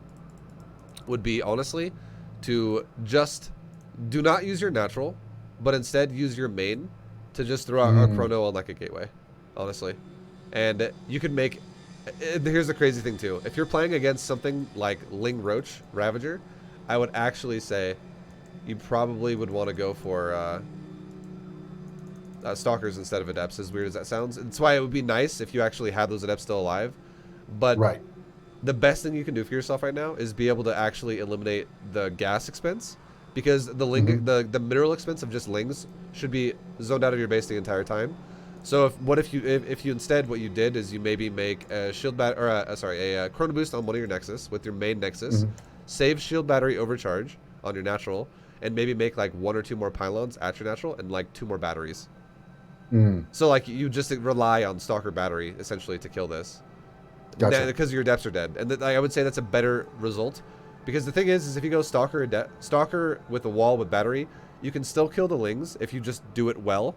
would be, honestly, to just do not use your natural, but instead use your main to just throw out a chrono on like a gateway, honestly. And you can make... Here's the crazy thing, too. If you're playing against something like Ling Roach Ravager, I would actually say you probably would want to go for Stalkers instead of Adepts, as weird as that sounds. That's why it would be nice if you actually had those Adepts still alive. But the best thing you can do for yourself right now is be able to actually eliminate the gas expense, because the the mineral expense of just Lings should be zoned out of your base the entire time. So if you instead what you did is you maybe make a shield a chrono boost on one of your nexus with your main nexus, save shield battery overcharge on your natural, and maybe make like 1 or 2 more pylons at your natural and like 2 more batteries. So like you just rely on Stalker battery essentially to kill this, because your depths are dead. And I would say that's a better result, because the thing is if you go Stalker with a wall with battery, you can still kill the Lings if you just do it well.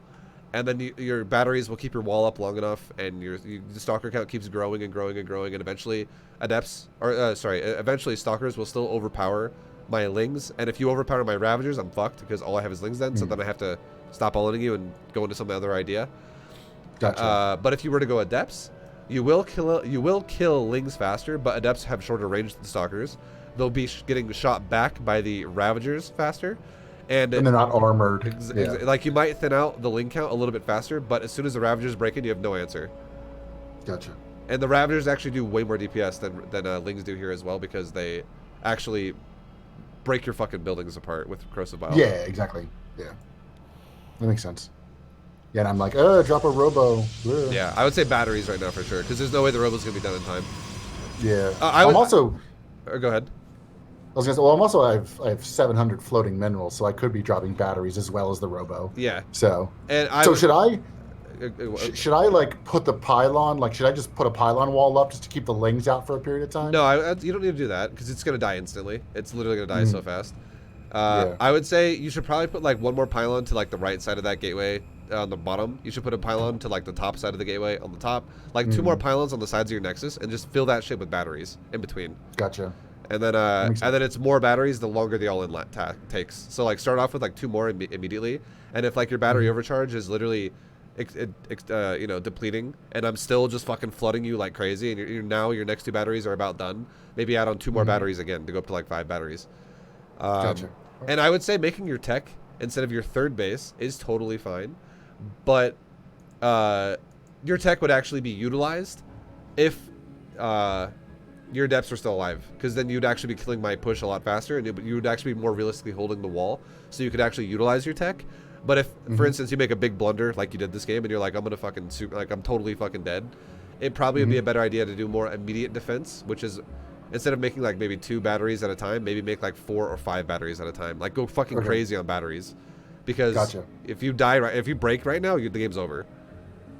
And then your batteries will keep your wall up long enough, and the Stalker count keeps growing and growing and growing, and eventually eventually Stalkers will still overpower my Lings. And if you overpower my Ravagers, I'm fucked, because all I have is Lings then, so then I have to stop all-inning you and go into some other idea. But if you were to go Adepts, you will kill Lings faster, but Adepts have shorter range than Stalkers. They'll be getting shot back by the Ravagers faster. And they're not armored. Like, you might thin out the Ling count a little bit faster, but as soon as the Ravagers break in, you have no answer. Gotcha. And the Ravagers actually do way more DPS than Lings do here as well, because they actually break your fucking buildings apart with Corrosive Bile. Yeah, exactly. Yeah. That makes sense. Yeah, and I'm like, drop a robo. Ugh. Yeah, I would say batteries right now for sure, because there's no way the robo's going to be done in time. Yeah. I'm also... go ahead. I was gonna say, well, I have 700 floating minerals, so I could be dropping batteries as well as the robo. Yeah. So, should I like put the pylon? Like, should I just put a pylon wall up just to keep the Lings out for a period of time? No, you don't need to do that, because it's gonna die instantly. It's literally gonna die so fast. I would say you should probably put like 1 more pylon to like the right side of that gateway, on the bottom. You should put a pylon to like the top side of the gateway on the top, like 2 more pylons on the sides of your nexus, and just fill that shit with batteries in between. Gotcha. And then it's more batteries the longer the all-in takes. So like start off with like 2 more immediately, and if like your battery overcharge is literally you know, depleting, and I'm still just fucking flooding you like crazy, and you're now your next 2 batteries are about done, maybe add on 2 more batteries again to go up to like 5 batteries. Gotcha. And I would say making your tech instead of your third base is totally fine, but your tech would actually be utilized if your adepts were still alive, because then you'd actually be killing my push a lot faster, and you would actually be more realistically holding the wall, so you could actually utilize your tech. But if, for instance, you make a big blunder like you did this game, and you're like, I'm gonna fucking I'm totally fucking dead, it probably would be a better idea to do more immediate defense, which is instead of making like maybe 2 batteries at a time, maybe make like 4 or 5 batteries at a time. Like go fucking crazy on batteries, because if you die if you break right now, the game's over.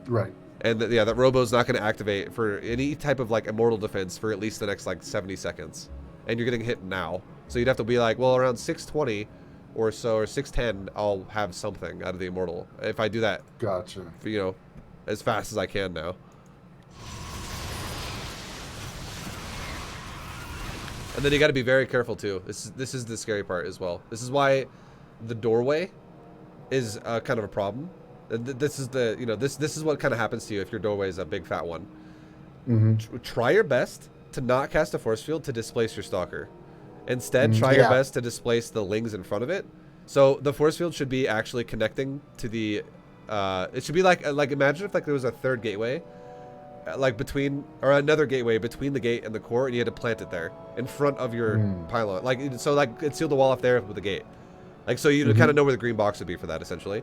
Right. And yeah, that robo's not going to activate for any type of like immortal defense for at least the next like 70 seconds, and you're getting hit now. So you'd have to be like, well, around 6:20 or so, or 6:10, I'll have something out of the immortal if I do that. Gotcha. For, you know, as fast as I can now. And then you got to be very careful too. This is the scary part as well. This is why the doorway is kind of a problem. This is the, you know, this is what kind of happens to you if your doorway is a big fat one. Try your best to not cast a force field to displace your stalker. Instead, try your best to displace the lings in front of it. So the force field should be actually connecting to the it should be like imagine if like there was a third gateway like between, or another gateway between the gate and the core, and you had to plant it there in front of your pylon, like so like it sealed the wall off there with the gate, like so you kind of know where the green box would be for that. Essentially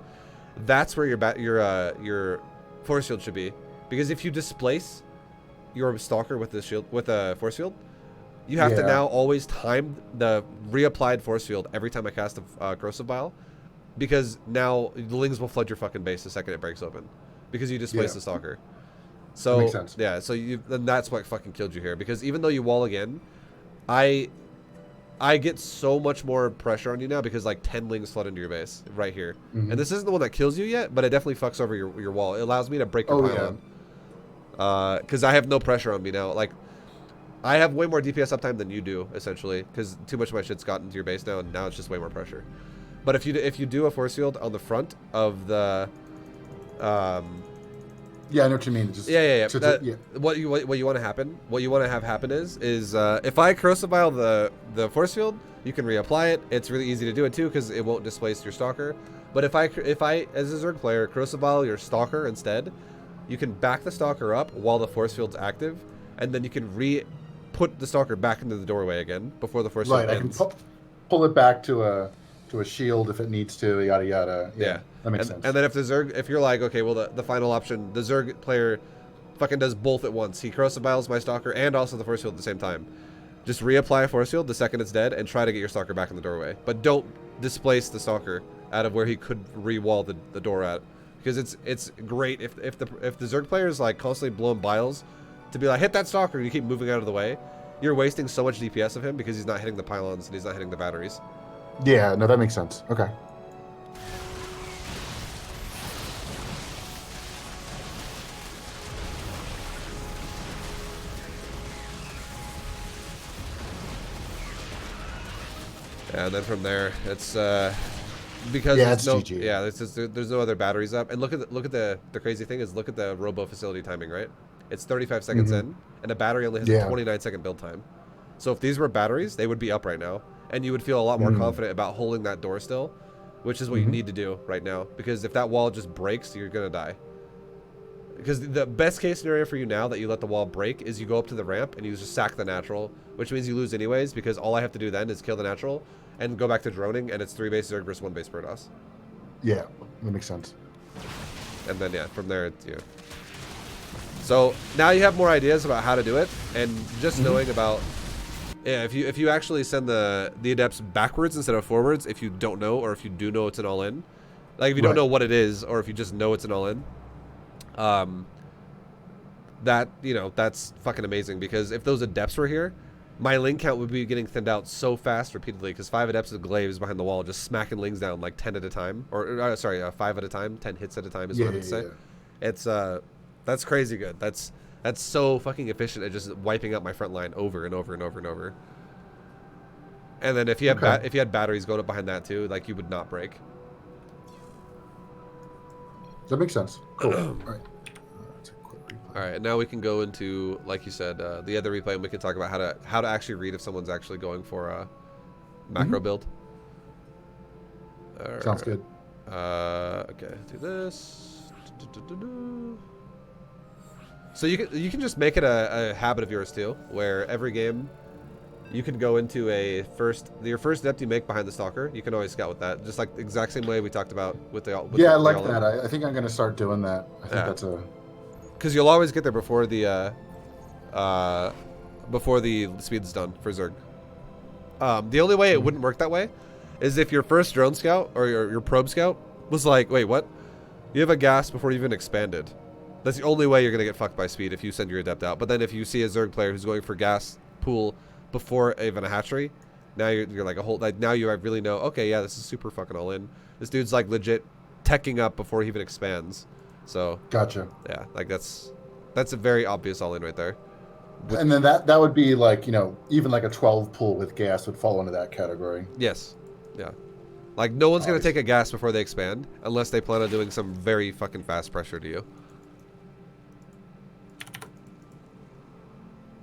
that's where your force field should be, because if you displace your stalker with the shield, with a force field, you have to now always time the reapplied force field every time I cast a corrosive bile, because now the lings will flood your fucking base the second it breaks open, because you displaced the stalker. So makes sense. yeah, so then that's what fucking killed you here, because even though you wall again, I get so much more pressure on you now, because like 10 lings flood into your base right here, and this isn't the one that kills you yet, but it definitely fucks over your wall. It allows me to break your pylon, because I have no pressure on me now. Like I have way more DPS uptime than you do, essentially, because too much of my shit's gotten to your base now, and now it's just way more pressure. But if you do a force field on the front of the yeah, I know what you mean. Just what you want to happen, what you want to have happen is if I corrosive bile the force field, you can reapply it. It's really easy to do it too, because it won't displace your stalker. But if I as a zerg player corrosive bile your stalker instead, you can back the stalker up while the force field's active, and then you can put the stalker back into the doorway again before the force field ends. I can pull it back to a shield if it needs to, yada yada. Yeah, that makes sense. And then if you're like, okay, well the final option, the zerg player fucking does both at once. He corrosive biles my stalker and also the force field at the same time. Just reapply a force field the second it's dead, and try to get your stalker back in the doorway. But don't displace the stalker out of where he could re-wall the door at, because it's great if the zerg player is like constantly blowing biles to be like, hit that stalker, and you keep moving out of the way. You're wasting so much DPS of him, because he's not hitting the pylons and he's not hitting the batteries. Yeah, no, that makes sense. Okay. And then from there, it's because it's no, GG. yeah, there's no other batteries up. And look at the crazy thing is, look at the robo facility timing, right? It's 35 seconds in, and a battery only has a 29-second build time. So if these were batteries, they would be up right now, and you would feel a lot more confident about holding that door still, which is what you need to do right now, because if that wall just breaks, you're gonna die. Because the best case scenario for you now that you let the wall break is you go up to the ramp and you just sack the natural, which means you lose anyways, because all I have to do then is kill the natural and go back to droning, and it's 3 base zerg versus 1 base Protoss. Yeah, that makes sense. And then yeah, from there it's So now you have more ideas about how to do it, and just knowing about if you actually send the adepts backwards instead of forwards, if you don't know, or if you do know it's an all-in, like if you don't know what it is, or if you just know it's an all-in, that, you know, that's fucking amazing, because if those adepts were here, my ling count would be getting thinned out so fast repeatedly because 5 adepts of glaives behind the wall just smacking lings down like 10 at a time, or sorry, 5 at a time, 10 hits at a time is what I would say. It's that's crazy good. That's so fucking efficient at just wiping out my front line over and over and over and over. And then if you have if you had batteries going up behind that too, like you would not break. That makes sense. Cool. All right. All right, now we can go into, like you said, the other replay, and we can talk about how to actually read if someone's actually going for a macro build. All Sounds good. Okay, do this. So you can just make it a habit of yours too, where every game you can go into your first adept you make behind the stalker. You can always scout with that, just like the exact same way we talked about with the. Yeah, I like that. I think I'm gonna start doing that. I think that's a. Because you'll always get there before the speed's done for Zerg. The only way it wouldn't work that way is if your first drone scout or your probe scout was like, wait, what? You have a gas before you even expanded. That's the only way you're gonna get fucked by speed if you send your adept out. But then if you see a Zerg player who's going for gas pool before even a hatchery, now you're like a whole now you really know. Okay, yeah, this is super fucking all in. This dude's like legit teching up before he even expands. So gotcha. Yeah, like that's a very obvious all in right there. And then that would be like, you know, even like a 12 pool with gas would fall into that category. Yes. Yeah. Like no one's gonna take a gas before they expand unless they plan on doing some very fucking fast pressure to you.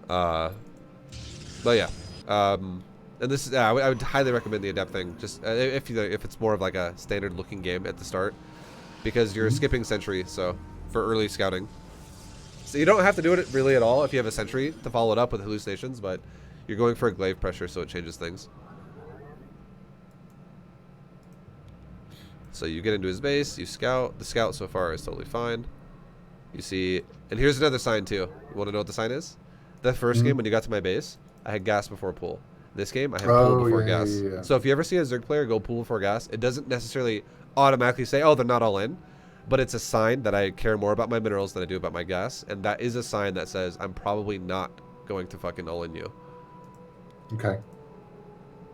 But yeah. And this is I would highly recommend the adept thing. Just if it's more of like a standard looking game at the start. Because you're skipping sentry, so for early scouting. So you don't have to do it really at all if you have a sentry to follow it up with hallucinations, but you're going for a glaive pressure, so it changes things. So you get into his base, you scout. The scout so far is totally fine. You see, and here's another sign too. You want to know what the sign is? The first game when you got to my base, I had gas before pool. This game, I have pool before gas. Yeah. So if you ever see a Zerg player go pool before gas, it doesn't necessarily automatically say, oh, they're not all in, but it's a sign that I care more about my minerals than I do about my gas, and that is a sign that says I'm probably not going to fucking all in you. Okay.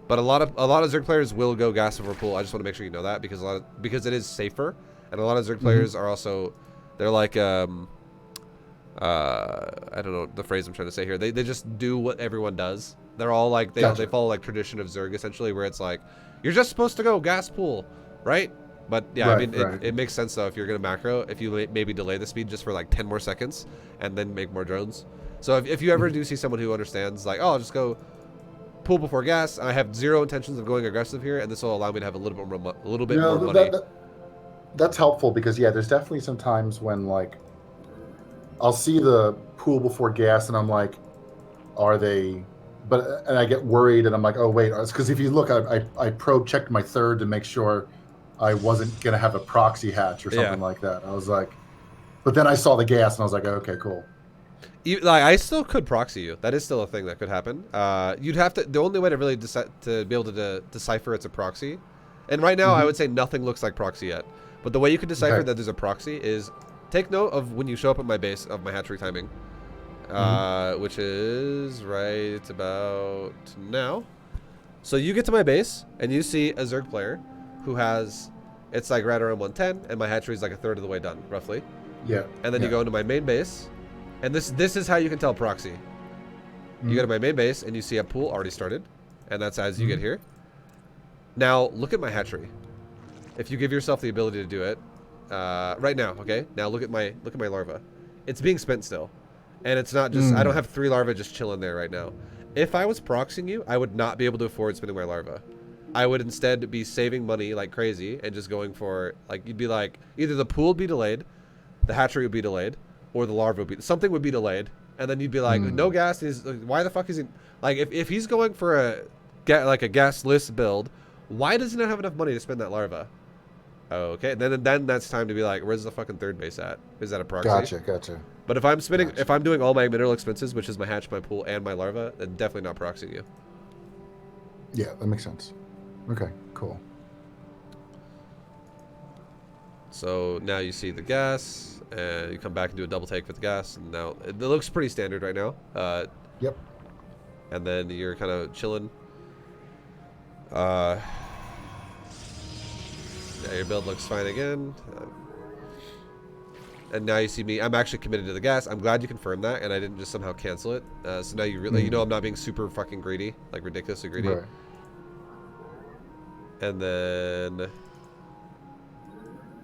But a lot of Zerg players will go gas over pool. I just want to make sure you know that because it is safer, and a lot of Zerg players are also, they're like I don't know the phrase I'm trying to say here. They just do what everyone does. They're all like they follow like tradition of Zerg essentially, where it's like you're just supposed to go gas pool, right? But yeah, I mean, it makes sense though if you're gonna macro, if you maybe delay the speed just for like 10 more seconds and then make more drones. So if you ever do see someone who understands like, oh, I'll just go pool before gas, I have zero intentions of going aggressive here, and this will allow me to have a little bit more money. That's helpful because yeah, there's definitely some times when like I'll see the pool before gas and I'm like, are they? And I get worried and I'm like, oh wait, because if you look, I probe checked my third to make sure I wasn't gonna have a proxy hatch or something like that. I was like, but then I saw the gas and I was like, okay, cool. Like I still could proxy you. That is still a thing that could happen. You'd have to. The only way to really to be able to decipher it's a proxy, and right now I would say nothing looks like proxy yet. But the way you can decipher that there's a proxy is take note of when you show up at my base of my hatchery timing, which is right about now. So you get to my base and you see a Zerg player who has, it's like right around 110, and my hatchery is like a third of the way done, roughly. Yeah. And then you go into my main base, and this is how you can tell proxy. You go to my main base, and you see a pool already started, and that's as you get here. Now, look at my hatchery. If you give yourself the ability to do it, right now, okay? Now look at my larva. It's being spent still. And it's not just, I don't have 3 larvae just chilling there right now. If I was proxying you, I would not be able to afford spending my larva. I would instead be saving money like crazy and just going for, like, you'd be like, either the pool would be delayed, the hatchery would be delayed, or the larva would be, something would be delayed. And then you'd be like, no gas, why the fuck is he, like, if he's going for a gasless build, why does he not have enough money to spend that larva? Okay, then that's time to be like, where's the fucking third base at? Is that a proxy? Gotcha. But if I'm spending, if I'm doing all my mineral expenses, which is my hatch, my pool, and my larva, then definitely not proxying you. Yeah, that makes sense. Okay, cool. So now you see the gas, and you come back and do a double take for the gas, and now it looks pretty standard right now. Yep. and then you're kind of chilling. Yeah, your build looks fine again. And now you see me. I'm actually committed to the gas. I'm glad you confirmed that, and I didn't just somehow cancel it. So now you really, you know, I'm not being super fucking greedy, like ridiculously greedy. Right. And then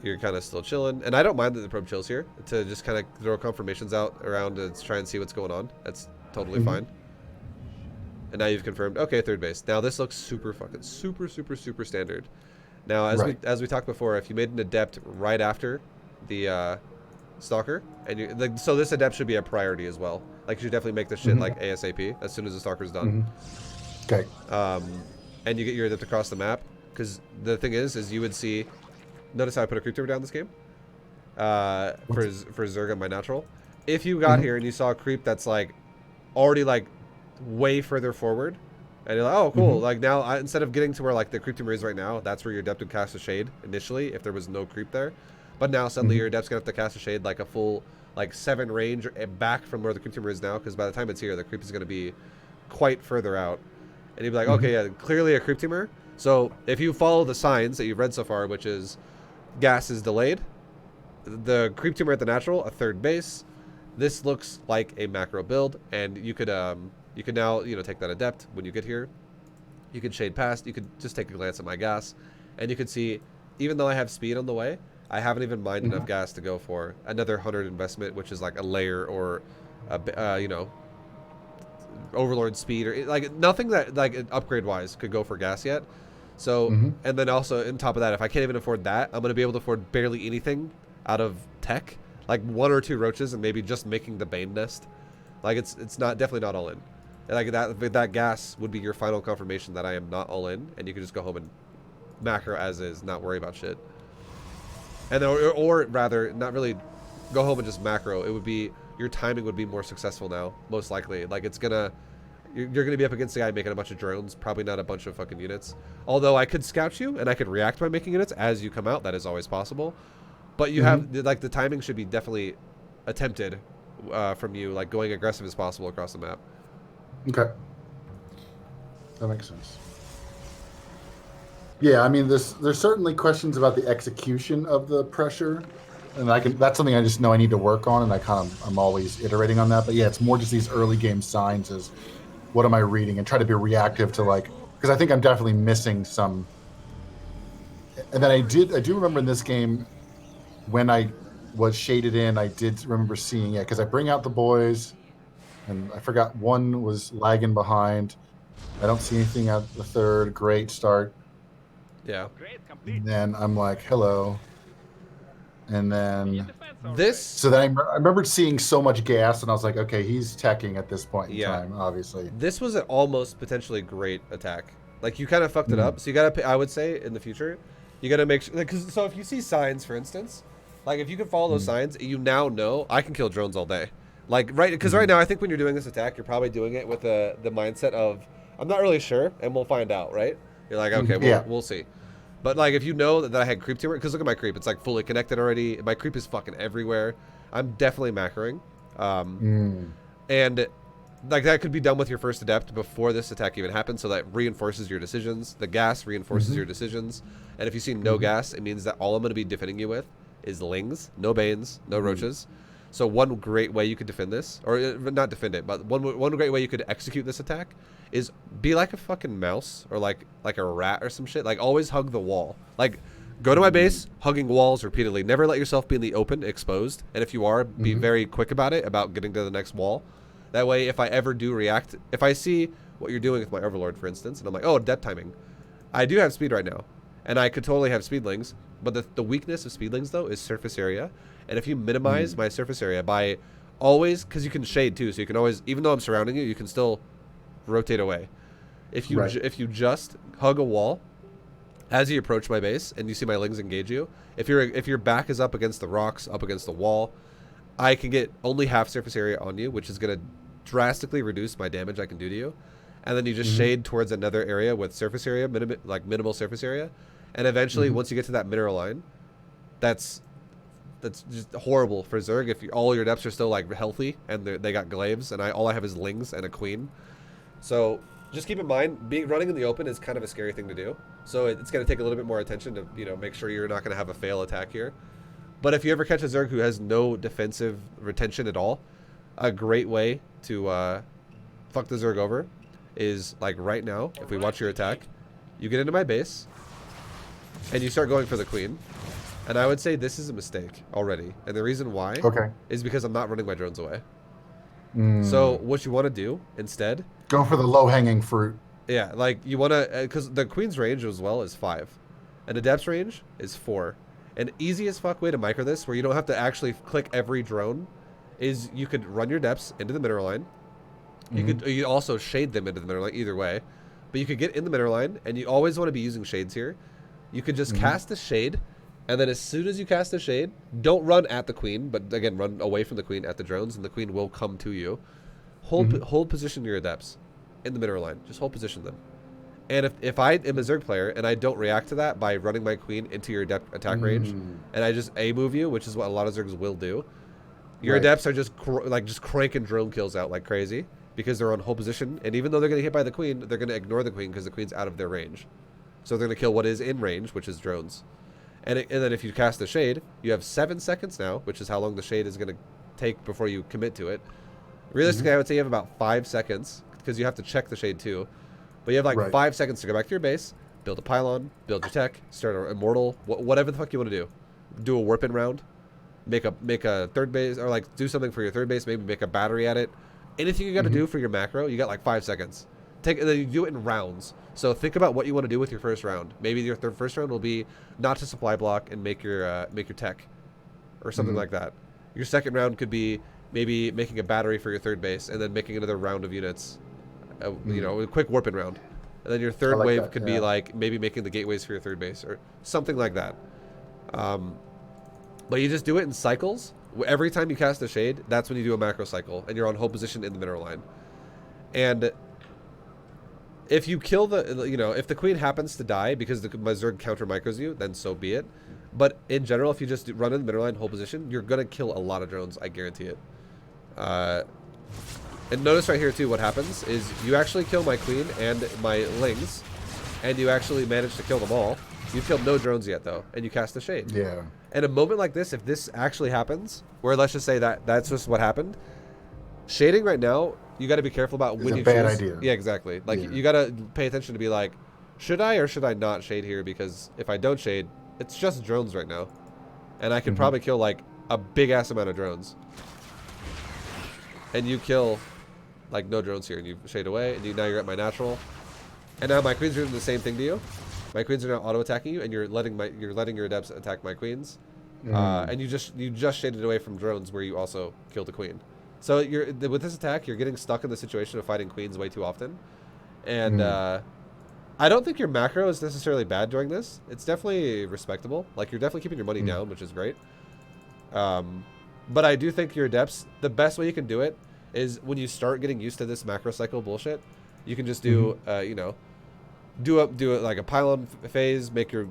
you're kind of still chilling. And I don't mind that the probe chills here to just kind of throw confirmations out around to try and see what's going on. That's totally fine. And now you've confirmed, okay, third base. Now this looks super fucking super standard. Now, as we talked before, if you made an adept right after the stalker, and you like, so this adept should be a priority as well. Like, you should definitely make this shit like ASAP as soon as the stalker's done. Okay. And you get your adept across the map, because the thing is you would see. Notice how I put a creep down this game. For zerg on my natural. If you got here and you saw a creep that's like already like way further forward, and you're like, oh cool, like now instead of getting to where like the creep tumor is right now, that's where your adept would cast a shade initially if there was no creep there. But now suddenly your adept's gonna have to cast a shade like a full like 7 range back from where the creep tumor is now, because by the time it's here, the creep is gonna be quite further out. And you'd be like, okay, yeah, clearly a creep tumor. So if you follow the signs that you've read so far, which is gas is delayed, the creep tumor at the natural, a third base, this looks like a macro build, and you could now, you know, take that adept when you get here. You could shade past. You could just take a glance at my gas, and you could see, even though I have speed on the way, I haven't even mined enough gas to go for another 100 investment, which is like a layer or, you know, overlord speed, or like nothing that like upgrade wise could go for gas yet. So and then also on top of that, if I can't even afford that, I'm gonna be able to afford barely anything out of tech, like 1 or 2 roaches and maybe just making the Bane nest. Like it's not, definitely not all in. Like that gas would be your final confirmation that I am not all in, and you can just go home and macro as is, not worry about shit. And then, or rather, not really go home and just macro. It would be, your timing would be more successful now, most likely. Like it's gonna, you're gonna be up against a guy making a bunch of drones, probably not a bunch of fucking units. Although I could scout you and I could react by making units as you come out. That is always possible. But you have, like, the timing should be definitely attempted from you, like going aggressive as possible across the map. Okay. That makes sense. Yeah, I mean, there's certainly questions about the execution of the pressure, and that's something I just know I need to work on, and I'm always iterating on that. But yeah, it's more just these early game signs is what am I reading, and try to be reactive to, like, because I think I'm definitely missing some. And then I do remember in this game when I was shaded in, I did remember seeing it, because I bring out the boys, and I forgot one was lagging behind. I don't see anything at the third. Great start. Yeah. And then I'm like, hello. And then This. so then I remembered seeing so much gas, and I was like, okay, he's teching at this point in time, obviously. This was an almost potentially great attack. Like, you kind of fucked it up. So you gotta, I would say, in the future, you gotta make sure. Like, so if you see signs, for instance, like if you can follow those signs, you now know I can kill drones all day. Like, right, because right now I think when you're doing this attack, you're probably doing it with the mindset of, I'm not really sure, and we'll find out, right? You're like, okay, we'll see. But like, if you know that I had creep tumor, because look at my creep, it's like fully connected already. My creep is fucking everywhere. I'm definitely macroing. And like, that could be done with your first adept before this attack even happens, so that reinforces your decisions. The gas reinforces your decisions. And if you see no gas, it means that all I'm going to be defending you with is lings, no banes, no roaches. So one great way you could defend this, or not defend it, but one great way you could execute this attack is be like a fucking mouse, or like a rat or some shit. Like, always hug the wall. Like, go to my base, hugging walls repeatedly. Never let yourself be in the open, exposed. And if you are, be very quick about it, about getting to the next wall. That way, if I ever do react, if I see what you're doing with my Overlord, for instance, and I'm like, oh, depth timing. I do have speed right now, and I could totally have speedlings, but the weakness of speedlings, though, is surface area. And if you minimize my surface area by always, because you can shade too, so you can always, even though I'm surrounding you, you can still rotate away. If you if you just hug a wall as you approach my base and you see my lings engage you, if your back is up against the rocks, up against the wall, I can get only half surface area on you, which is going to drastically reduce my damage I can do to you. And then you just shade towards another area with surface area, minimal surface area, and eventually once you get to that mineral line, that's just horrible for Zerg if all your depths are still like healthy and they got glaives, and all I have is lings and a queen. So just keep in mind, running in the open is kind of a scary thing to do. So it's going to take a little bit more attention to, you know, make sure you're not going to have a fail attack here. But if you ever catch a Zerg who has no defensive retention at all, a great way to fuck the Zerg over is, like, right now, if we watch your attack, you get into my base, and you start going for the queen. And I would say this is a mistake already. And the reason why is because I'm not running my drones away. So what you want to do instead... Go for the low-hanging fruit. Yeah, like, you want to... Because the queen's range as well is 5. And the depth range is 4. An easy as fuck way to micro this, where you don't have to actually click every drone, is you could run your depths into the mineral line. You could also shade them into the mineral line, either way. But you could get in the mineral line, and you always want to be using shades here. You could just cast a shade, and then as soon as you cast a shade, don't run at the queen, but again, run away from the queen at the drones, and the queen will come to you. Hold position your adepts in the mineral line. Just hold position them. And if I am a Zerg player and I don't react to that by running my queen into your adept attack range, and I just A-move you, which is what a lot of Zergs will do, your adepts are just just cranking drone kills out like crazy because they're on hold position, and even though they're going to hit by the queen, they're going to ignore the queen because the queen's out of their range. So they're going to kill what is in range, which is drones. And then if you cast the shade, you have 7 seconds now, which is how long the shade is going to take before you commit to it. Realistically, I would say you have about 5 seconds because you have to check the shade too. But you have like 5 seconds to go back to your base, build a pylon, build your tech, start an immortal, whatever the fuck you want to do. Do a warp in round, make a third base, or like do something for your third base, maybe make a battery at it. Anything you got to do for your macro, you got like 5 seconds. And then you do it in rounds. So think about what you want to do with your first round. Maybe your first round will be not to supply block and make your tech, or something like that. Your second round could be maybe making a battery for your third base, and then making another round of units. You know, a quick warp in round. And then your third wave could be like maybe making the gateways for your third base or something like that. But you just do it in cycles. Every time you cast a shade, that's when you do a macro cycle, and you're on hold position in the mineral line. And if you kill if the queen happens to die because the Zerg counter micros you, then so be it. But in general, if you just run in the mineral line, hold position, you're gonna kill a lot of drones. I guarantee it. And notice right here too, what happens is you actually kill my queen and my lings, and you actually manage to kill them all. You've killed no drones yet though, and you cast a shade. Yeah. And a moment like this, if this actually happens, where let's just say that's just what happened, shading right now, you got to be careful about when you choose. It's a bad idea. Yeah, exactly. Like you got to pay attention to be like, should I or should I not shade here? Because if I don't shade, it's just drones right now, and I can probably kill like a big ass amount of drones. And you kill like no drones here, and you shade away, and now you're at my natural, and now my queens are doing the same thing to you. My queens are now auto attacking you, and you're letting your adepts attack my queens, and you just shaded away from drones where you also killed the queen. So with this attack, you're getting stuck in the situation of fighting queens way too often, and I don't think your macro is necessarily bad during this. It's definitely respectable. Like you're definitely keeping your money down, which is great. But I do think your adepts, the best way you can do it is when you start getting used to this macro cycle bullshit, you can just do do it like a pylon phase, make your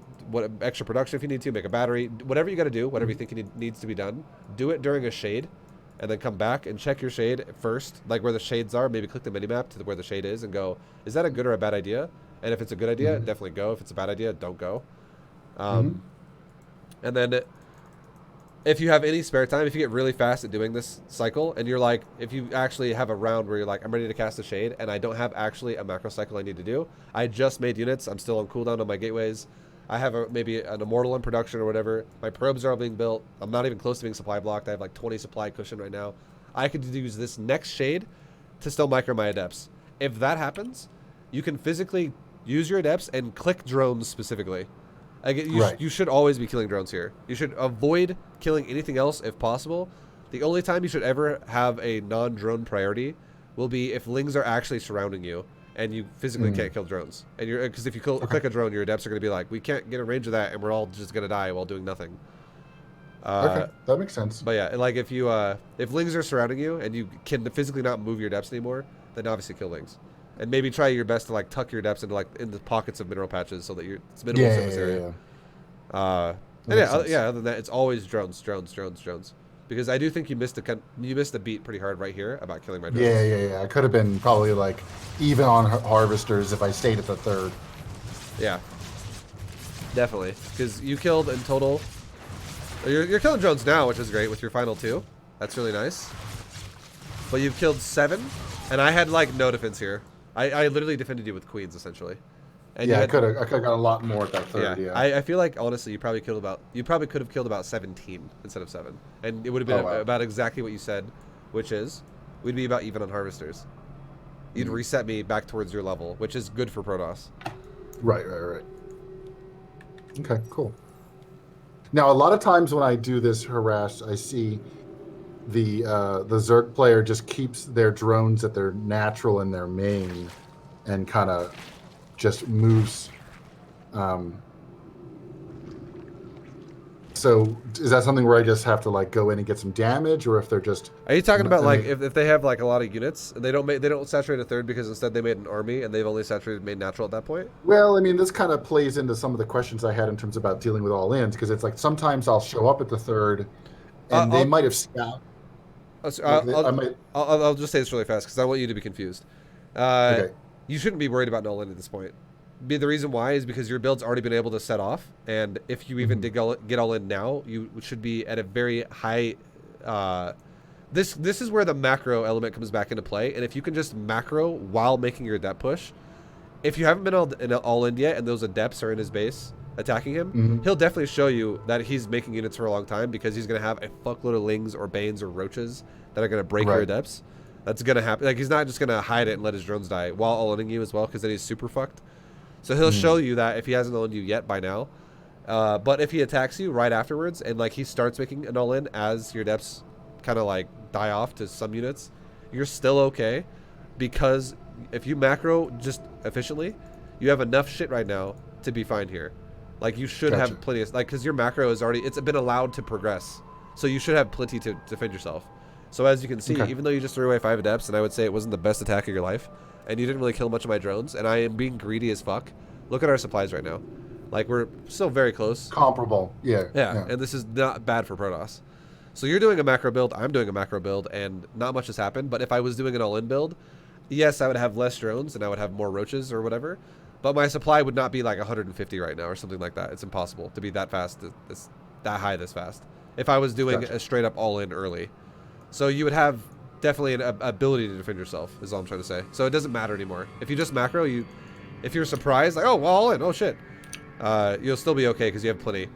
extra production if you need to, make a battery, whatever you got to do, whatever you think needs to be done, do it during a shade, and then come back and check your shade first, like where the shades are. Maybe click the minimap to where the shade is and go, is that a good or a bad idea? And if it's a good idea, definitely go. If it's a bad idea, don't go. And then if you have any spare time, if you get really fast at doing this cycle, and you're like, if you actually have a round where you're like, I'm ready to cast a shade, and I don't have actually a macro cycle I need to do, I just made units, I'm still on cooldown on my gateways, I have maybe an immortal in production or whatever, my probes are all being built, I'm not even close to being supply blocked, I have like 20 supply cushion right now, I could use this next shade to still micro my adepts. If that happens, you can physically use your adepts and click drones specifically. You should always be killing drones here. You should avoid killing anything else if possible. The only time you should ever have a non-drone priority will be if lings are actually surrounding you and you physically can't kill drones. And because if you click a drone, your adepts are going to be like, we can't get a range of that, and we're all just going to die while doing nothing. Okay, that makes sense. But yeah, like if lings are surrounding you and you can physically not move your adepts anymore, then obviously kill lings. And maybe try your best to like tuck your adepts into like in the pockets of mineral patches so that it's minimal surface area. Other than that, it's always drones. because I do think you missed the beat pretty hard right here about killing my drones. Yeah. I could have been probably like even on harvesters if I stayed at the third. Yeah, definitely, because you killed in total. You're killing drones now, which is great with your final 2. That's really nice. But you've killed 7, and I had like no defense here. I literally defended you with queens essentially. And yeah, I could have got a lot more at that third. Yeah. I feel like honestly, you probably could have killed about 17 instead of 7, and it would have been about exactly what you said, which is we'd be about even on harvesters. You'd reset me back towards your level, which is good for Protoss. Right. Okay, cool. Now, a lot of times when I do this harass, I see the Zerg player just keeps their drones at their natural and their main, and kind of just moves. So is that something where I just have to like go in and get some damage, or if they're just? Are you talking about like if they have like a lot of units and they don't saturate a third because instead they made an army and they've only saturated main natural at that point? Well, I mean, this kind of plays into some of the questions I had in terms about dealing with all-ins, because it's like sometimes I'll show up at the third, and they might have scout. I'll just say this really fast because I want you to be confused. Okay. You shouldn't be worried about an all-in at this point. The reason why is because your build's already been able to set off, and if you even did get all in now, you should be at a very high. This is where the macro element comes back into play, and if you can just macro while making your adept push, if you haven't been all in yet, and those adepts are in his base attacking him, he'll definitely show you that he's making units for a long time because he's gonna have a fuckload of lings or banes or roaches that are gonna break your adepts. That's gonna happen. Like he's not just gonna hide it and let his drones die while all-inning you as well, because then he's super fucked. So he'll show you that if he hasn't all-in you yet by now. But if he attacks you right afterwards and like he starts making an all-in as your adepts kind of like die off to some units, you're still okay, because if you macro just efficiently, you have enough shit right now to be fine here. Like you should have plenty of like, because your macro is already, it's been allowed to progress, so you should have plenty to defend yourself. So as you can see, even though you just threw away 5 adepts, and I would say it wasn't the best attack of your life, and you didn't really kill much of my drones, and I am being greedy as fuck. Look at our supplies right now. Like, we're still very close. Comparable, yeah. And this is not bad for Protoss. So you're doing a macro build, I'm doing a macro build, and not much has happened, but if I was doing an all-in build, yes, I would have less drones, and I would have more roaches or whatever, but my supply would not be like 150 right now or something like that. It's impossible to be that fast, that high this fast, if I was doing a straight-up all-in early. So you would have definitely an ability to defend yourself, is all I'm trying to say. So it doesn't matter anymore. If you just macro, if you're surprised, like, oh, well, all in, oh shit, you'll still be okay because you have plenty.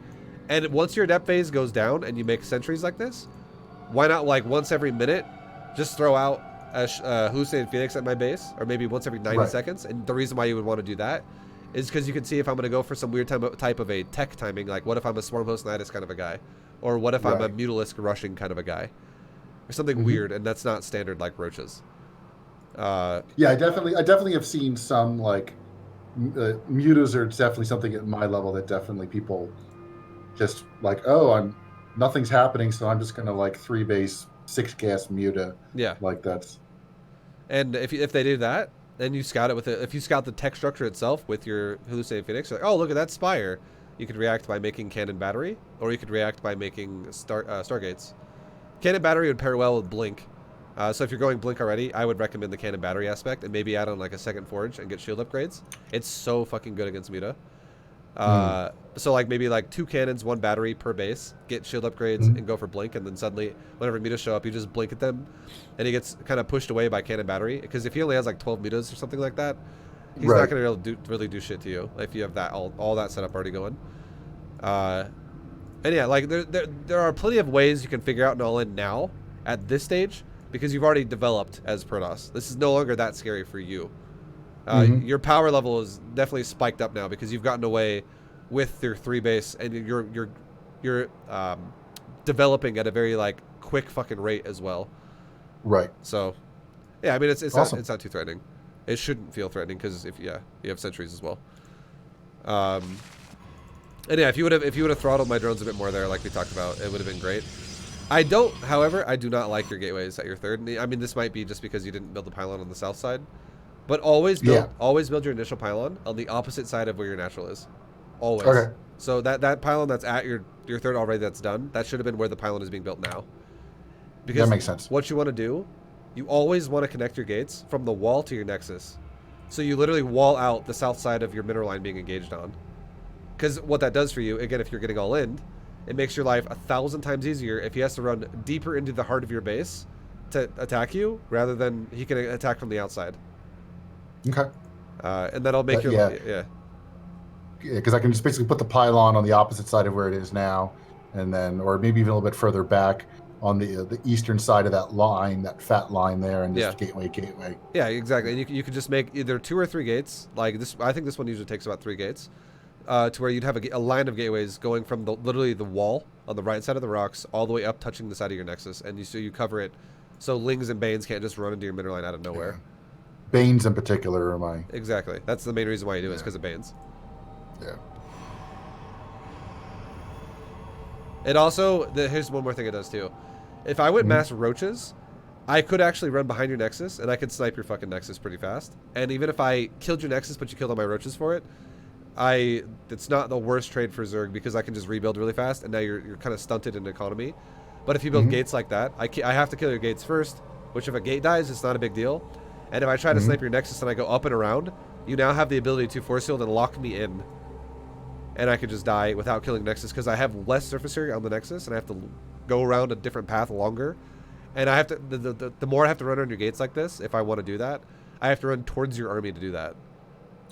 And once your adept phase goes down and you make sentries like this, why not like once every minute, just throw out a hallucinated phoenix at my base, or maybe once every 90 seconds. And the reason why you would want to do that is because you can see if I'm going to go for some weird type of a tech timing, like what if I'm a swarm host nidus kind of a guy, or what if I'm a mutalisk rushing kind of a definitely or something weird, and that's not standard like roaches. Yeah, I definitely have seen some like mutas are definitely something at my level that definitely people just like, oh, nothing's happening, so I'm just gonna like 3 base 6 gas muta. Yeah, like that's. And if they do that, then you scout it with it. If you scout the tech structure itself with your hallucinated phoenix, you're like, oh, look at that spire. You could react by making cannon battery, or you could react by making stargates. Cannon battery would pair well with blink. So if you're going blink already, I would recommend the cannon battery aspect and maybe add on like a second forge and get shield upgrades. It's so fucking good against muta. So like maybe like 2 cannons, 1 battery per base, get shield upgrades and go for blink, and then suddenly whenever mutas show up, you just blink at them and he gets kind of pushed away by cannon battery, because if he only has like 12 mutas or something like that, he's not going to really do shit to you if you have that all that setup already going. And yeah, like there are plenty of ways you can figure out an all-in now at this stage, because you've already developed as Protoss. This is no longer that scary for you. Your power level is definitely spiked up now because you've gotten away with your 3 base, and you're developing at a very like quick fucking rate as well. Right. So, yeah, I mean it's awesome. It's not too threatening. It shouldn't feel threatening because you have sentries as well. And yeah, if you would have throttled my drones a bit more there, like we talked about, it would have been great. However, I do not like your gateways at your third. I mean, this might be just because you didn't build the pylon on the south side, but always build your initial pylon on the opposite side of where your natural is. Always. Okay. So that pylon that's at your third already that's done, that should have been where the pylon is being built now. Because that makes sense. what you want to do, you always want to connect your gates from the wall to your nexus. So you literally wall out the south side of your mineral line being engaged on. Because what that does for you, again, if you're getting all in, it makes your life 1,000 times easier if he has to run deeper into the heart of your base to attack you, rather than he can attack from the outside. Okay. And that'll make your yeah. yeah. Yeah, because I can just basically put the pylon on the opposite side of where it is now, and then, or maybe even a little bit further back on the eastern side of that line, that fat line there, and just gateway. Yeah, exactly. And you could just make either 2 or 3 gates. Like this, I think this one usually takes about 3 gates, to where you'd have a line of gateways going from literally the wall on the right side of the rocks all the way up, touching the side of your nexus, and so you cover it, so Lings and Banes can't just run into your mineral line out of nowhere. Yeah. Banes in particular are my... Exactly. That's the main reason why you do it, is because of Banes. Yeah. It also, here's one more thing it does too. If I went mass roaches, I could actually run behind your nexus, and I could snipe your fucking nexus pretty fast. And even if I killed your nexus, but you killed all my roaches for it, it's not the worst trade for Zerg, because I can just rebuild really fast, and now you're kind of stunted in economy. But if you build gates like that, I have to kill your gates first, which if a gate dies, it's not a big deal. And if I try to snipe your nexus and I go up and around, you now have the ability to force field and lock me in. And I could just die without killing Nexus, because I have less surface area on the Nexus, and I have to go around a different path longer. And I have to, the more I have to run on your gates like this, if I want to do that, I have to run towards your army to do that.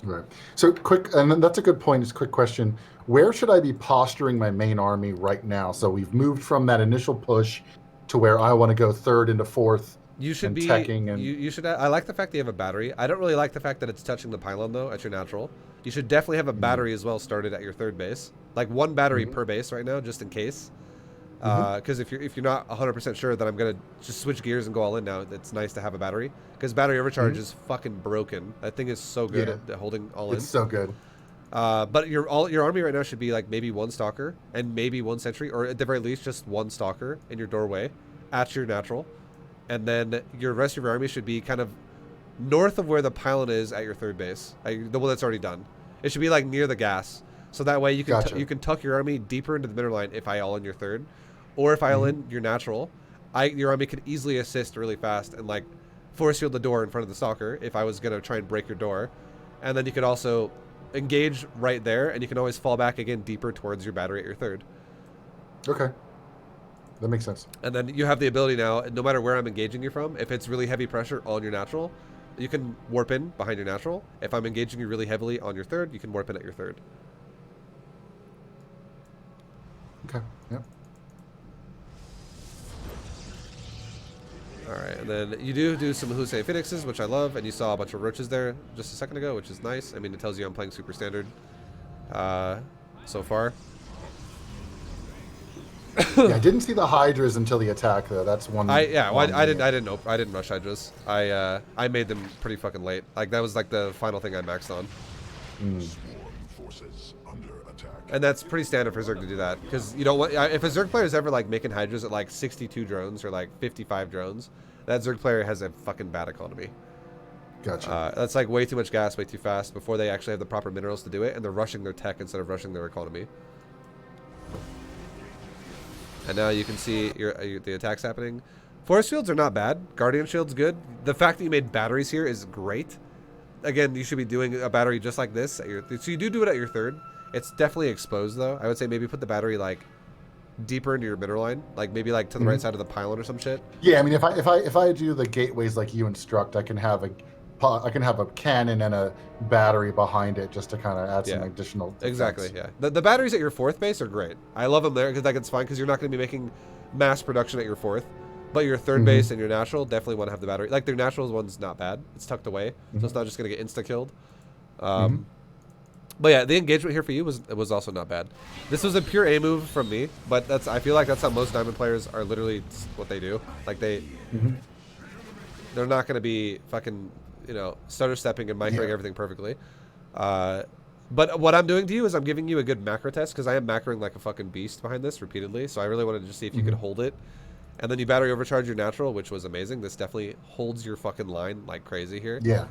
Right. So quick, and that's a good point. It's a quick question. Where should I be posturing my main army right now? So we've moved from that initial push to where I want to go third into fourth. You should be teching and you should. I like the fact that you have a battery. I don't really like the fact that it's touching the pylon though at your natural. You should definitely have a battery as well started at your third base, like 1 battery per base right now, just in case. Because if you're not 100% sure that I'm gonna just switch gears and go all in now, it's nice to have a battery, because battery overcharge is fucking broken. That thing is so good at holding all in. It's so good. But your army right now should be like maybe 1 stalker and maybe 1 sentry, or at the very least just 1 stalker in your doorway at your natural. And then your rest of your army should be kind of north of where the pylon is at your third base, the one that's already done. It should be like near the gas, so that way you can you can tuck your army deeper into the middle line if I all in your third, or if I all in your natural, your army could easily assist really fast and like force field the door in front of the stalker if I was gonna try and break your door, and then you could also engage right there, and you can always fall back again deeper towards your battery at your third. Okay. That makes sense. And then you have the ability now, no matter where I'm engaging you from, if it's really heavy pressure on your natural, you can warp in behind your natural. If I'm engaging you really heavily on your third, you can warp in at your third. Okay, yep. Alright, and then you do some Husei Phoenixes, which I love, and you saw a bunch of roaches there just a second ago, which is nice. I mean, it tells you I'm playing super standard so far. Yeah, I didn't see the Hydras until the attack though. That's one. I didn't rush Hydras. I made them pretty fucking late. Like that was like the final thing I maxed on. Swarm forces under attack. And that's pretty standard for Zerg to do that, because you don't want, if a Zerg player is ever like making Hydras at like 62 drones or like 55 drones, that Zerg player has a fucking bad economy. Gotcha. That's like way too much gas, way too fast before they actually have the proper minerals to do it, and they're rushing their tech instead of rushing their economy. And now you can see the attacks happening. Force fields are not bad. Guardian shield's good. The fact that you made batteries here is great. Again, you should be doing a battery just like this at your. So you do it at your third. It's definitely exposed though. I would say maybe put the battery like deeper into your mineral line, like maybe like to the right side of the pylon or some shit. Yeah, I mean, if I do the gateways like you instruct, I can have a cannon and a battery behind it just to kind of add some additional defense. Exactly, yeah. The batteries at your fourth base are great. I love them there because it's fine, because you're not going to be making mass production at your fourth. But your third base and your natural definitely want to have the battery. Like their natural one's not bad. It's tucked away, so it's not just going to get insta-killed. But yeah, the engagement here for you was also not bad. This was a pure A move from me, but I feel like that's how most Diamond players are literally what they do. Like they're not going to be fucking, stutter stepping and microing everything perfectly. But what I'm doing to you is I'm giving you a good macro test, because I am macroing like a fucking beast behind this repeatedly. So I really wanted to just see if you could hold it. And then you battery overcharge your natural, which was amazing. This definitely holds your fucking line like crazy here. Yeah.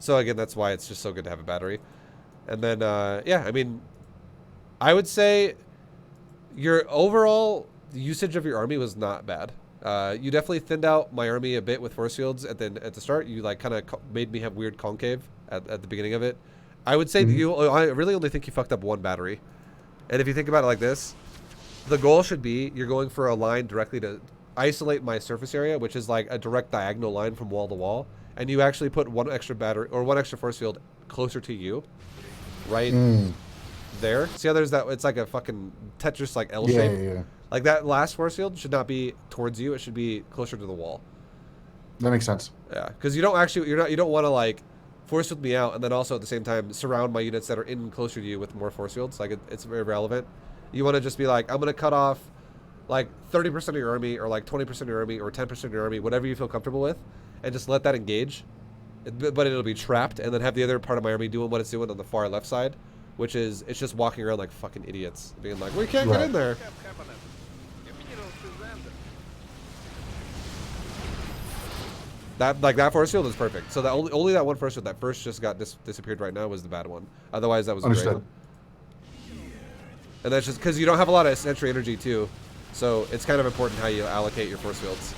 So again, that's why it's just so good to have a battery. And then, yeah, I mean, I would say your overall the usage of your army was not bad. You definitely thinned out my army a bit with force fields at the start. You like kind of made me have weird concave at the beginning of it. I would say that I really only think you fucked up one battery. And if you think about it like this, the goal should be you're going for a line directly to isolate my surface area, which is like a direct diagonal line from wall to wall, and you actually put one extra battery or one extra force field closer to you, right there. See how there's that? It's like a fucking Tetris like L shape. Yeah. Like that last force field should not be towards you. It should be closer to the wall. That makes sense. Yeah, because you don't actually you don't want to like force field me out and then also at the same time surround my units that are in closer to you with more force fields. Like it's very relevant. You want to just be like, I'm gonna cut off like 30% of your army or like 20% of your army or 10% of your army, whatever you feel comfortable with, and just let that engage. But it'll be trapped, and then have the other part of my army doing what it's doing on the far left side, which is it's just walking around like fucking idiots, being like, we can't get in there. That force field is perfect. So that only that one force field that first just got disappeared right now was the bad one. Otherwise, that was great. And that's just because you don't have a lot of sentry energy too, so it's kind of important how you allocate your force fields.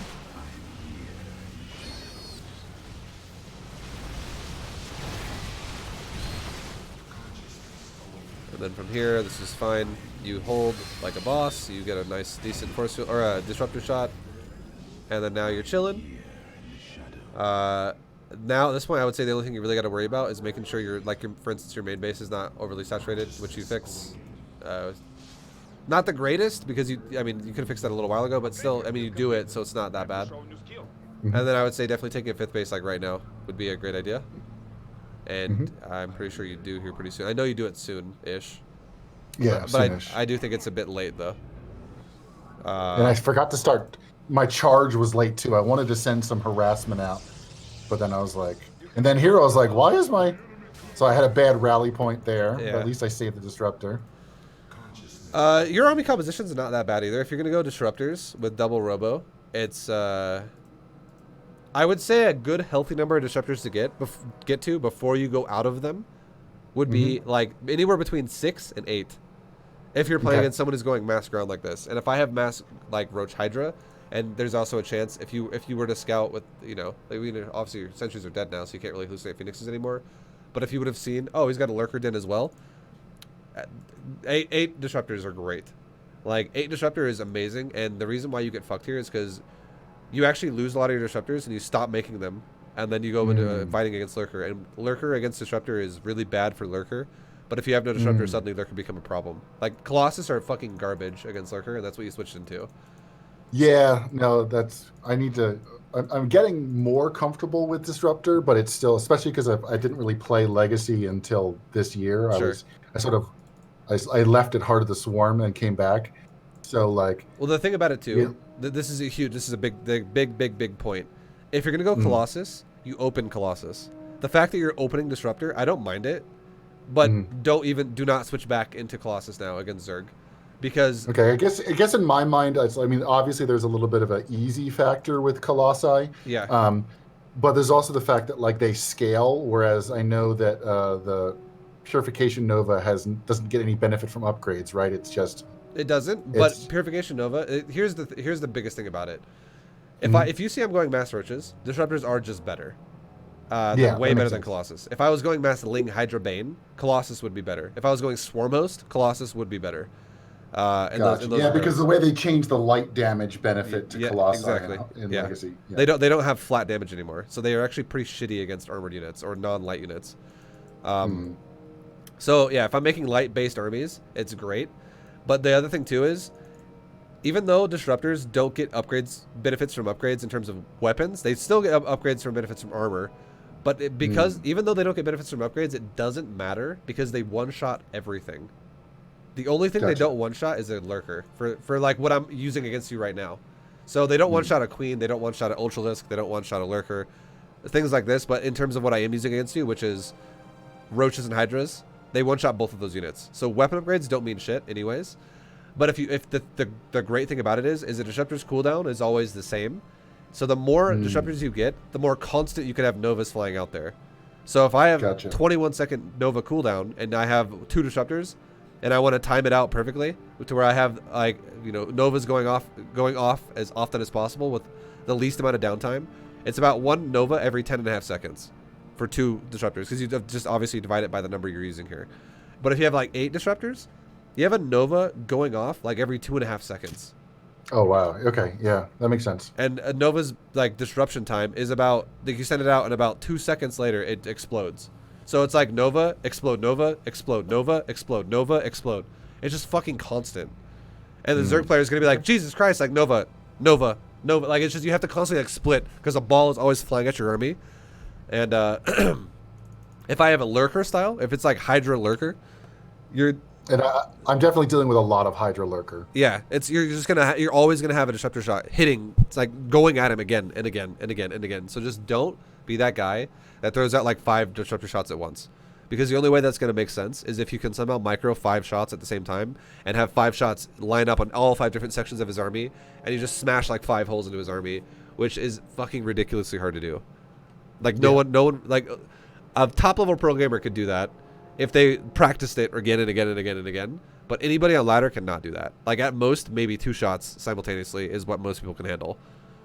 And then from here, this is fine. You hold like a boss. You get a nice, decent force field or a disruptor shot, and then now you're chilling. Now at this point, I would say the only thing you really got to worry about is making sure your for instance, your main base is not overly saturated, which you fix. Not the greatest because I mean, you could have fixed that a little while ago, but still, I mean, you do it, so it's not that bad. And then I would say definitely taking a 5th base like right now would be a great idea. And I'm pretty sure you do here pretty soon. I know you do it soon-ish. Yeah, but I do think it's a bit late though. And I forgot to start. My charge was late too. I wanted to send some harassment out, but then I was like, and then here I was like, why is my? So I had a bad rally point there. Yeah. But at least I saved the disruptor. Your army composition is not that bad either. If you're gonna go disruptors with double robo, it's I would say a good healthy number of disruptors to get to before you go out of them would be like anywhere between 6 and 8. If you're playing against someone who's going mass ground like this, and if I have mass like Roach Hydra, and there's also a chance if you were to scout with obviously your sentries are dead now, so you can't really hallucinate phoenixes anymore. But if you would have seen, oh, he's got a lurker den as well. 8 disruptors are great. Like 8 disruptor is amazing, and the reason why you get fucked here is because you actually lose a lot of your disruptors and you stop making them, and then you go into fighting against lurker, and lurker against disruptor is really bad for lurker. But if you have no disruptor, suddenly lurker become a problem. Like Colossus are fucking garbage against lurker, and that's what you switched into. Yeah, no, I need to. I'm getting more comfortable with disruptor, but it's still, especially because I didn't really play Legacy until this year. Sure. I left it Heart of the Swarm and came back. So like. Well, the thing about it too, this is a big point. If you're gonna go Colossus, you open Colossus. The fact that you're opening disruptor, I don't mind it, but do not switch back into Colossus now against Zerg. Because I guess in my mind, I mean, obviously there's a little bit of an easy factor with Colossi. Yeah. But there's also the fact that like they scale, whereas I know that the Purification Nova doesn't get any benefit from upgrades, right? It doesn't. But Purification Nova, here's the biggest thing about it. If you see I'm going mass roaches, disruptors are just better. They're way better than Colossus. If I was going mass Ling Hydra Bane, Colossus would be better. If I was going Swarm Host, Colossus would be better. Because the way they changed the light damage benefit to Colossi in Legacy. Yeah. They don't have flat damage anymore, so they are actually pretty shitty against armored units or non-light units. So yeah, if I'm making light-based armies, it's great. But the other thing too is, even though disruptors don't get benefits from upgrades in terms of weapons, they still get upgrades from benefits from armor. But even though they don't get benefits from upgrades, it doesn't matter because they one-shot everything. The only thing they don't one-shot is a lurker for like what I'm using against you right now. So they don't one-shot a queen, they don't one-shot an ultralisk, they don't one-shot a lurker, things like this. But in terms of what I am using against you, which is roaches and hydras, they one-shot both of those units. So weapon upgrades don't mean shit anyways. But if the great thing about it is the disruptor's cooldown is always the same. So the more disruptors you get, the more constant you can have novas flying out there. So if I have 21-second nova cooldown and I have 2 disruptors, and I want to time it out perfectly to where I have like Novas going off as often as possible with the least amount of downtime. It's about 1 Nova every 10.5 seconds for 2 disruptors, because you just obviously divide it by the number you're using here. But if you have like 8 disruptors, you have a Nova going off like every 2.5 seconds. Oh wow. Okay. Yeah, that makes sense. And a Nova's like disruption time is about, like, you send it out and about 2 seconds later it explodes. So it's like Nova, explode, Nova, explode, Nova, explode, Nova, explode. It's just fucking constant. And the Zerg player is gonna be like, Jesus Christ, like Nova, Nova, Nova. Like, it's just, you have to constantly like split because a ball is always flying at your army. And if I have a lurker style, if it's like Hydra lurker, And I'm definitely dealing with a lot of Hydra lurker. yeah, you're always gonna have a disruptor shot hitting. It's like going at him again and again and again and again. So just don't be that guy that throws out like 5 disruptor shots at once, because the only way that's gonna make sense is if you can somehow micro 5 shots at the same time and have 5 shots line up on all 5 different sections of his army, and you just smash like 5 holes into his army, which is fucking ridiculously hard to do. Like no one like a top level pro gamer could do that if they practiced it again and again and again and again. But anybody on ladder cannot do that. Like at most, maybe 2 shots simultaneously is what most people can handle.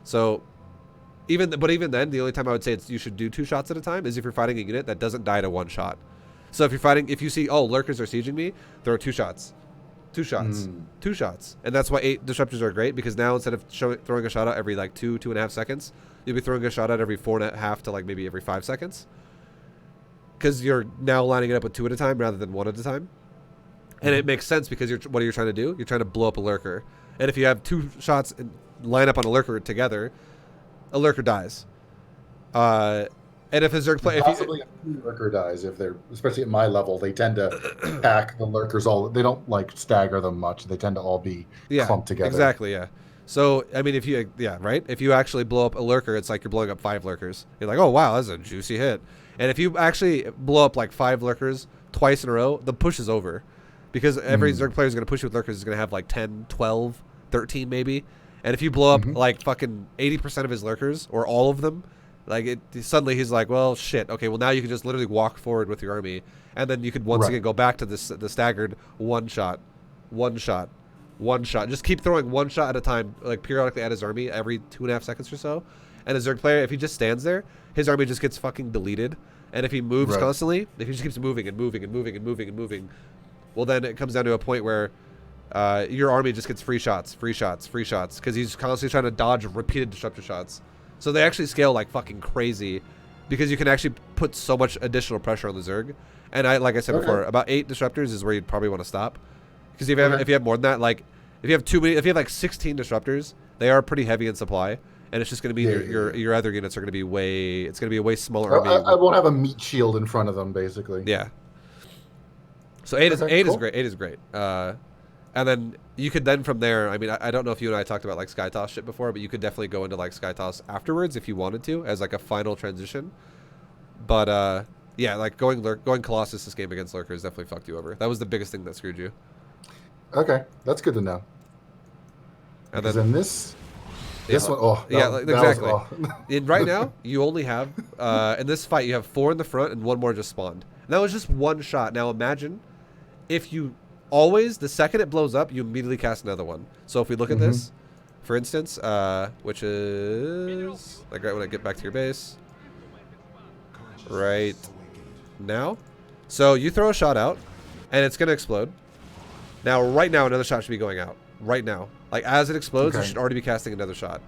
So even then, the only time I would say you should do 2 shots at a time is if you're fighting a unit that doesn't die to 1 shot. So if you see, oh, lurkers are sieging me, throw 2 shots. 2 shots. 2 shots. And that's why 8 disruptors are great, because now instead of throwing a shot out every like 2.5 seconds, you'll be throwing a shot out every 4.5 to like maybe every 5 seconds. Because you're now lining it up with 2 at a time rather than 1 at a time. And it makes sense, because what are you trying to do? You're trying to blow up a lurker. And if you have 2 shots and line up on a lurker together, a lurker dies. And if a Zerg player... Possibly a lurker dies if they're... Especially at my level, they tend to pack the lurkers all... They don't, like, stagger them much. They tend to all be clumped together. Exactly, yeah. So, I mean, if you... Yeah, right? If you actually blow up a lurker, it's like you're blowing up 5 lurkers. You're like, oh, wow, that's a juicy hit. And if you actually blow up like 5 lurkers twice in a row, the push is over. Because every Zerg player is going to push you with lurkers is going to have like 10, 12, 13 maybe. And if you blow up like fucking 80% of his lurkers, or all of them, like suddenly he's like, well, shit. Okay, well now you can just literally walk forward with your army. And then you could once again go back to the staggered 1 shot, 1 shot, 1 shot. Just keep throwing 1 shot at a time, like periodically at his army every 2.5 seconds or so. And a Zerg player, if he just stands there, his army just gets fucking deleted. And if he moves constantly, if he just keeps moving and moving and moving and moving and moving, well, then it comes down to a point where your army just gets free shots, because he's constantly trying to dodge repeated disruptor shots. So they actually scale like fucking crazy, because you can actually put so much additional pressure on the Zerg. And like I said before, about 8 disruptors is where you'd probably want to stop, because if you have more than that, like if you have like 16 disruptors, they are pretty heavy in supply. And it's just going to be your other units are going to be it's going to be a way smaller army. I won't have a meat shield in front of them, basically. Yeah. So 8 is great. 8 is great. And then you could then from there, I mean, I don't know if you and I talked about like Skytoss shit before, but you could definitely go into like Skytoss afterwards if you wanted to, as like a final transition. But yeah, like going Colossus this game against lurkers definitely fucked you over. That was the biggest thing that screwed you. Okay, that's good to know. And then this one, exactly. And right now, you only have, in this fight, you have 4 in the front and 1 more just spawned. And that was just 1 shot. Now imagine if you always, the second it blows up, you immediately cast another one. So if we look at this, for instance, which is, like right when I get back to your base, right now. So you throw a shot out, and it's going to explode. Now, right now, another shot should be going out. Right now. Like, as it explodes, you should already be casting another shot.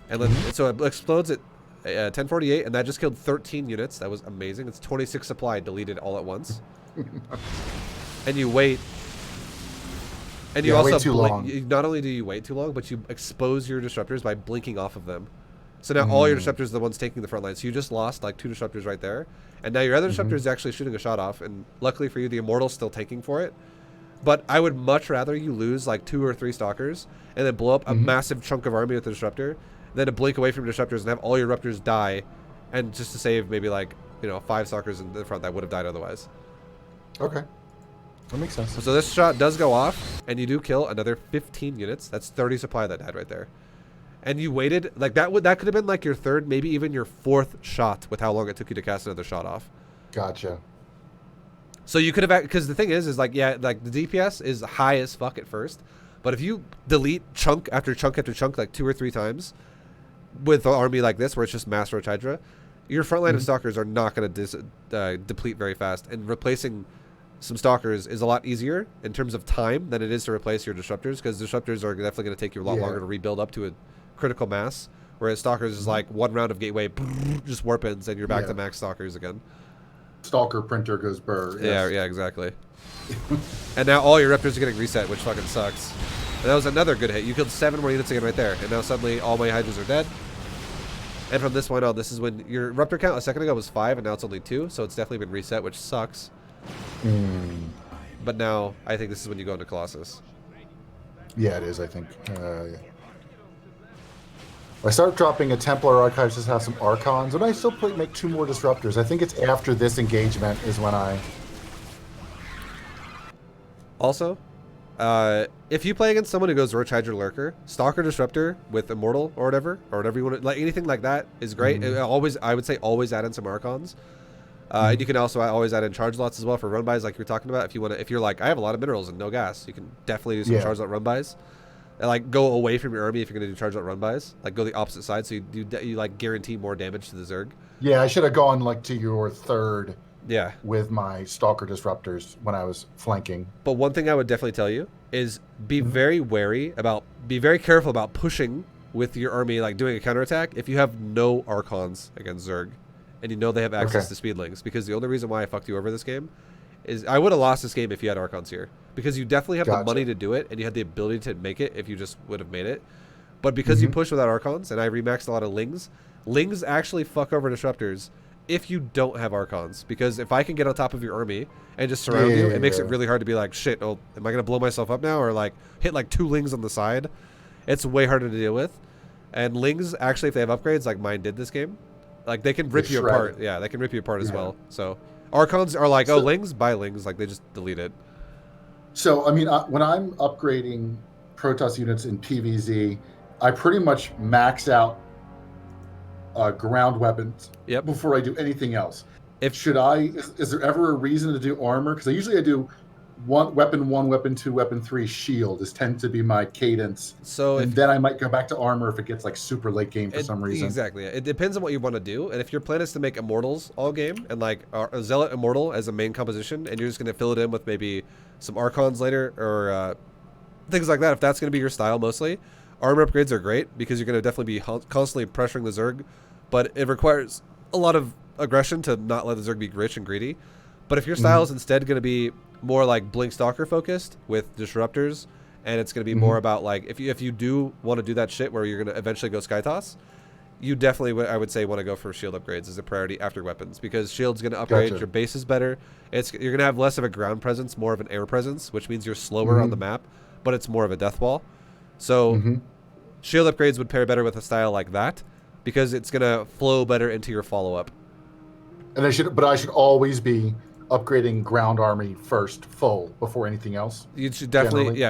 And then, so it explodes at 10:48, and that just killed 13 units. That was amazing. It's 26 supply deleted all at once. And you wait. And you also blink. Not only do you wait too long, but you expose your disruptors by blinking off of them. So now all your disruptors are the ones taking the front line. So you just lost like 2 disruptors right there. And now your other disruptor is actually shooting a shot off. And luckily for you, the Immortal's still taking for it. But I would much rather you lose like 2 or 3 stalkers and then blow up a massive chunk of army with the disruptor than to blink away from your disruptors and have all your disruptors die, and just to save maybe like 5 stalkers in the front that would have died otherwise. Okay, that makes sense. So this shot does go off, and you do kill another 15 units. That's 30 supply that died right there. And you waited like that could have been like your 3rd, maybe even your 4th shot with how long it took you to cast another shot off. Gotcha. So you could have, because the thing is like, yeah, like the DPS is high as fuck at first, But if you delete chunk after chunk after chunk like 2 or 3 times with an army like this, where it's just mass roach hydra, your front line of stalkers are not going to deplete very fast. And replacing some stalkers is a lot easier in terms of time than it is to replace your disruptors, because disruptors are definitely going to take you a lot longer to rebuild up to a critical mass, whereas stalkers is like one round of gateway, just warpins, and you're back to max stalkers again. Stalker printer goes burr. Yes. Yeah, exactly. And now all your raptors are getting reset, which fucking sucks. And that was another good hit. You killed 7 more units again right there, and now suddenly all my hydras are dead. And from this point on, this is when your raptor count a second ago was 5, and now it's only 2, so it's definitely been reset, which sucks. But now I think this is when you go into Colossus. Yeah, it is, I think. I start dropping a Templar Archives to have some Archons, and I still make 2 more Disruptors. I think it's after this engagement is when I... Also, if you play against someone who goes Roach Hydra Lurker, Stalker Disruptor with Immortal or whatever you want to, like anything like that is great. I would say always add in some Archons. And you can also always add in charge lots as well for run bys, like you were talking about. If you're like, I have a lot of minerals and no gas, you can definitely do some charge lot run bys. And like go away from your army if you're going to do charge lot run bys. Like go the opposite side, so you like guarantee more damage to the Zerg. Yeah, I should have gone like to your third. Yeah. With my Stalker Disruptors when I was flanking. But one thing I would definitely tell you is be very careful about pushing with your army, like doing a counterattack if you have no Archons against Zerg and you know they have access to speedlings. Because the only reason why I fucked you over this game is I would have lost this game if you had Archons here. Because you definitely have the money to do it and you had the ability to make it if you just would have made it. But because you push without Archons, and I remaxed a lot of Lings actually fuck over Disruptors if you don't have Archons. Because if I can get on top of your army and just surround you, it makes it really hard to be like, shit, oh, am I going to blow myself up now? Or like hit like 2 Lings on the side. It's way harder to deal with. And Lings, actually, if they have upgrades like mine did this game, like they can rip you apart. Yeah, they can rip you apart as well. So Archons are like, oh, Lings, buy Lings. Like they just delete it. So, I mean, when I'm upgrading Protoss units in PvZ, I pretty much max out ground weapons before I do anything else. Is there ever a reason to do armor? Because I do weapon 1, weapon 2, weapon 3, shield tends to be my cadence. So then I might go back to armor if it gets like super late game for some reason. Exactly. It depends on what you want to do. And if your plan is to make Immortals all game and like a Zealot Immortal as a main composition, and you're just going to fill it in with maybe some Archons later or things like that, if that's going to be your style mostly, armor upgrades are great because you're going to definitely be constantly pressuring the Zerg. But it requires a lot of aggression to not let the Zerg be rich and greedy. But if your style is instead going to be more like Blink Stalker focused with Disruptors, and it's going to be more about like, if you do want to do that shit where you're going to eventually go Sky Toss, you definitely, I would say, want to go for shield upgrades as a priority after weapons, because shield's going to upgrade, your base is better. You're going to have less of a ground presence, more of an air presence, which means you're slower on the map, but it's more of a death wall. So shield upgrades would pair better with a style like that, because it's going to flow better into your follow-up. And I should always be upgrading ground army first, full, before anything else. You should definitely,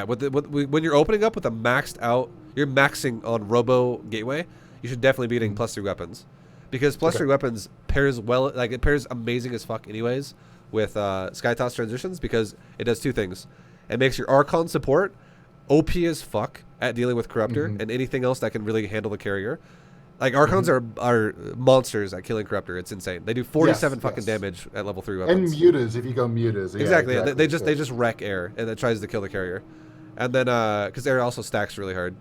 when you're opening up with a maxed out, you're maxing on Robo Gateway, you should definitely be getting +3 weapons. Because +3 weapons pairs well, like it pairs amazing as fuck anyways with Sky Toss transitions, because it does 2 things. It makes your Archon support OP as fuck at dealing with Corruptor and anything else that can really handle the carrier. Like Archons are monsters at killing Corruptor. It's insane. They do 47 fucking damage at level 3 weapons. And mutas if you go mutas. Yeah, exactly. They just wreck air, and it tries to kill the carrier. And then because air also stacks really hard.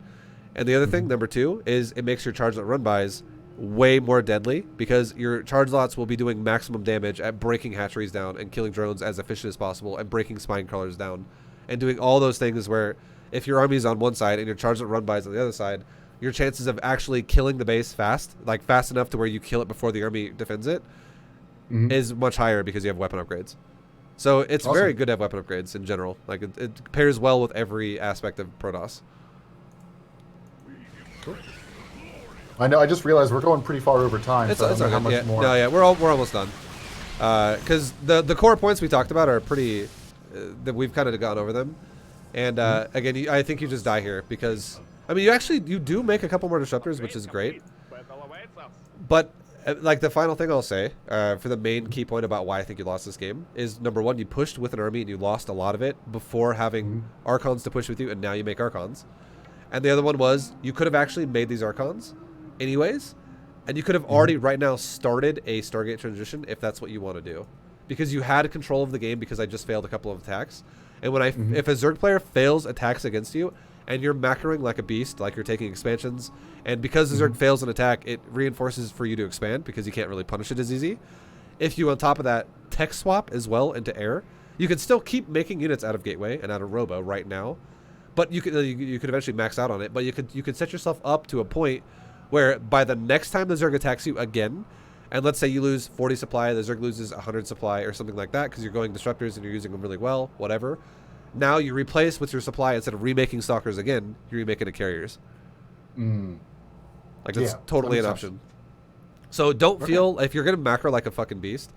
And the other thing, number 2, is it makes your charge lot run bys way more deadly, because your charge lots will be doing maximum damage at breaking hatcheries down and killing drones as efficient as possible and breaking spine crawlers down and doing all those things where if your army's on one side and your charge lot run bys on the other side, your chances of actually killing the base fast enough to where you kill it before the army defends it, is much higher because you have weapon upgrades. So it's very good to have weapon upgrades in general. Like it pairs well with every aspect of Protoss. Cool. I know. I just realized we're going pretty far over time. It's so I don't know how much more. No, yeah, we're almost done. Because the core points we talked about are pretty. That we've kind of gone over them, and again, I think you just die here because. I mean, you do make a couple more disruptors, which is great. But like the final thing I'll say for the main key point about why I think you lost this game is number one, you pushed with an army and you lost a lot of it before having Archons to push with you, and now you make Archons. And the other one was you could have actually made these Archons anyways, and you could have already right now started a Stargate transition if that's what you want to do, because you had control of the game because I just failed a couple of attacks. And when if a Zerg player fails attacks against you and you're macroing like a beast, like you're taking expansions, and because the Zerg fails an attack, it reinforces for you to expand because you can't really punish it as easy. If you on top of that tech swap as well into air, you can still keep making units out of Gateway and out of Robo right now, but you could eventually max out on it. But you could set yourself up to a point where by the next time the Zerg attacks you again, and let's say you lose 40 supply, the Zerg loses 100 supply or something like that because you're going disruptors and you're using them really well, whatever. Now you replace with your supply, instead of remaking stalkers again, you're remaking the carriers. Like that's totally an option. So don't feel, if you're going to macro like a fucking beast,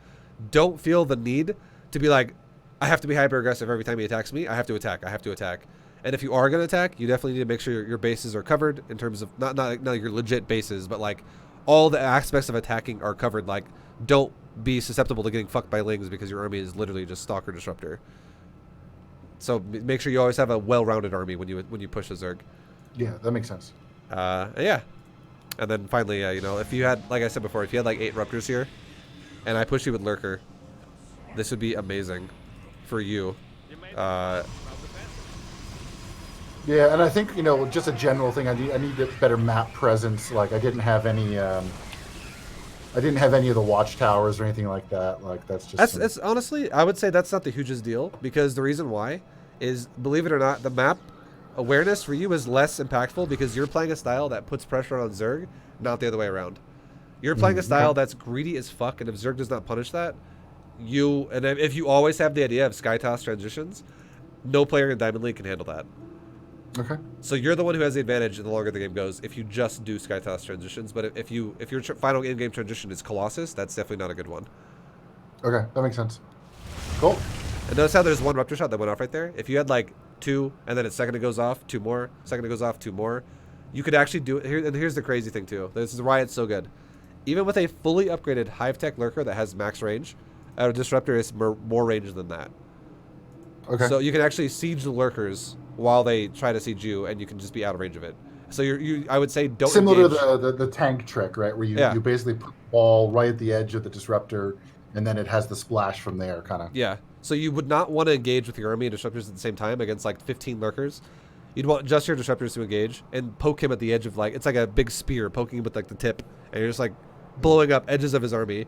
don't feel the need to be like, I have to be hyper aggressive every time he attacks me. I have to attack. I have to attack. And if you are going to attack, you definitely need to make sure your bases are covered in terms of not your legit bases, but like all the aspects of attacking are covered. Like, don't be susceptible to getting fucked by lings because your army is literally just stalker disruptor. So make sure you always have a well-rounded army when you push a Zerg. Yeah, that makes sense. Yeah. And then finally, you know, if you had, like I said before, if you had like 8 Ruptors here, and I push you with Lurker, this would be amazing for you. Yeah, and I think, you know, just a general thing, I need a better map presence. Like, I didn't have any of the watchtowers or anything like that. Like, that's just... That's honestly, I would say that's not the hugest deal, because the reason why is, believe it or not, the map awareness for you is less impactful because you're playing a style that puts pressure on Zerg, not the other way around. You're playing a style that's greedy as fuck, and if Zerg does not punish that, and if you always have the idea of Skytoss transitions, no player in Diamond League can handle that. Okay. So you're the one who has the advantage the longer the game goes if you just do Skytoss transitions, but if your final in-game transition is Colossus, that's definitely not a good one. Okay, that makes sense. Cool. And notice how there's one Rupture shot that went off right there? If you had like 2, and then a second it goes off, 2 more, second it goes off, 2 more, you could actually do it here. And here's the crazy thing too. This is why it's so good. Even with a fully upgraded Hive Tech Lurker that has max range, a Disruptor is more range than that. Okay. So you can actually siege the Lurkers while they try to siege you, and you can just be out of range of it. So I would say don't similar engage. to the tank trick, right? Where you basically put the ball right at the edge of the Disruptor, and then it has the splash from there, kind of. Yeah. So you would not want to engage with your army and Disruptors at the same time against like 15 Lurkers. You'd want just your Disruptors to engage and poke him at the edge of, like, it's like a big spear poking him with like the tip, and you're just like blowing up edges of his army.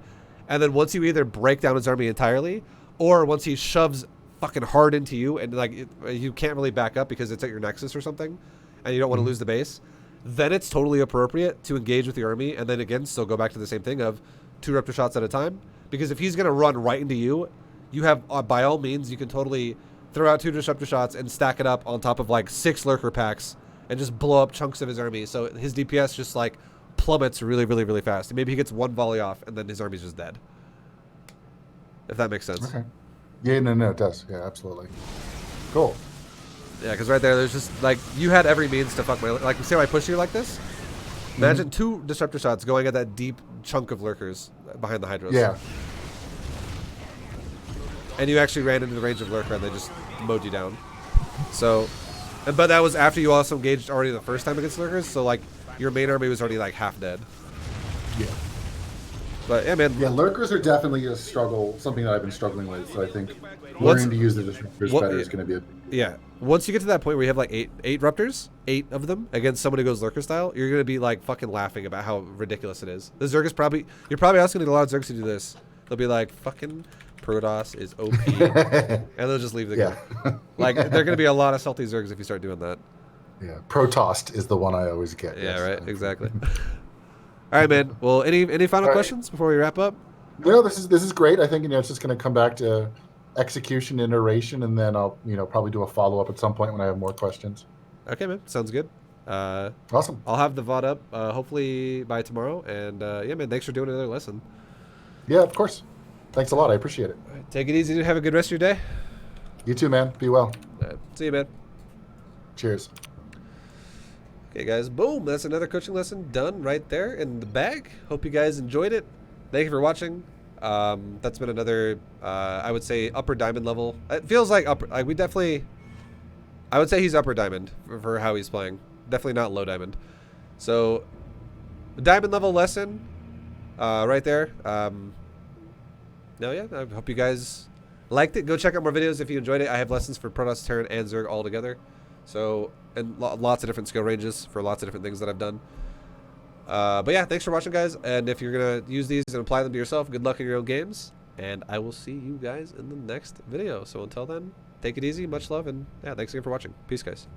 And then once you either break down his army entirely, or once he shoves fucking hard into you and like you can't really back up because it's at your nexus or something, and you don't want to lose the base, then it's totally appropriate to engage with your army, and then again still go back to the same thing of 2 Rupture shots at a time. Because if he's going to run right into you, you have, by all means, you can totally throw out 2 Disruptor shots and stack it up on top of like 6 Lurker packs and just blow up chunks of his army. So his DPS just like plummets really, really, really fast. And maybe he gets 1 volley off and then his army's just dead. If that makes sense. Okay. Yeah, no, it does. Yeah, absolutely. Cool. Yeah, because right there's just like, you had every means to fuck my, like, see how I push you like this? Imagine 2 Disruptor shots going at that deep chunk of Lurkers behind the Hydros. Yeah. And you actually ran into the range of Lurker and they just mowed you down. So, but that was after you also engaged already the first time against Lurkers, so like your main army was already like half dead. Yeah. But yeah, man. Yeah, Lurkers are definitely a struggle, something that I've been struggling with, so I think learning to use the Disruptors better is going to be a... Yeah. Once you get to that point where you have like 8 Ruptors, 8 of them, against someone who goes Lurker style, you're going to be like fucking laughing about how ridiculous it is. The Zerg is probably... You're probably asking a lot of Zergs to do this. They'll be like, fucking Protoss is OP. And they'll just leave the game. Like, there are going to be a lot of salty Zergs if you start doing that. Yeah. Protoss is the one I always get. Yeah, yes. Right. Exactly. All right, man. Well, any final questions before we wrap up? No, this is great. I think, it's just going to come back to execution, iteration, and then I'll, probably do a follow-up at some point when I have more questions. Okay, man. Sounds good. Awesome. I'll have the VOD up hopefully by tomorrow. And yeah, man, thanks for doing another lesson. Yeah, of course. Thanks a lot. I appreciate it. Right, take it easy. Have a good rest of your day. You too, man. Be well. See you, man. Cheers. Okay, guys, boom. That's another coaching lesson done right there in the bag. Hope you guys enjoyed it. Thank you for watching. That's been another, I would say, upper diamond level. It feels like upper, I would say he's upper diamond for how he's playing. Definitely not low diamond. So, diamond level lesson right there. No, yeah, I hope you guys liked it. Go check out more videos if you enjoyed it. I have lessons for Protoss, Terran, and Zerg all together. So, and lots of different skill ranges for lots of different things that I've done. But yeah, thanks for watching, guys. And if you're going to use these and apply them to yourself, good luck in your own games. And I will see you guys in the next video. So until then, take it easy, much love, and yeah, thanks again for watching. Peace, guys.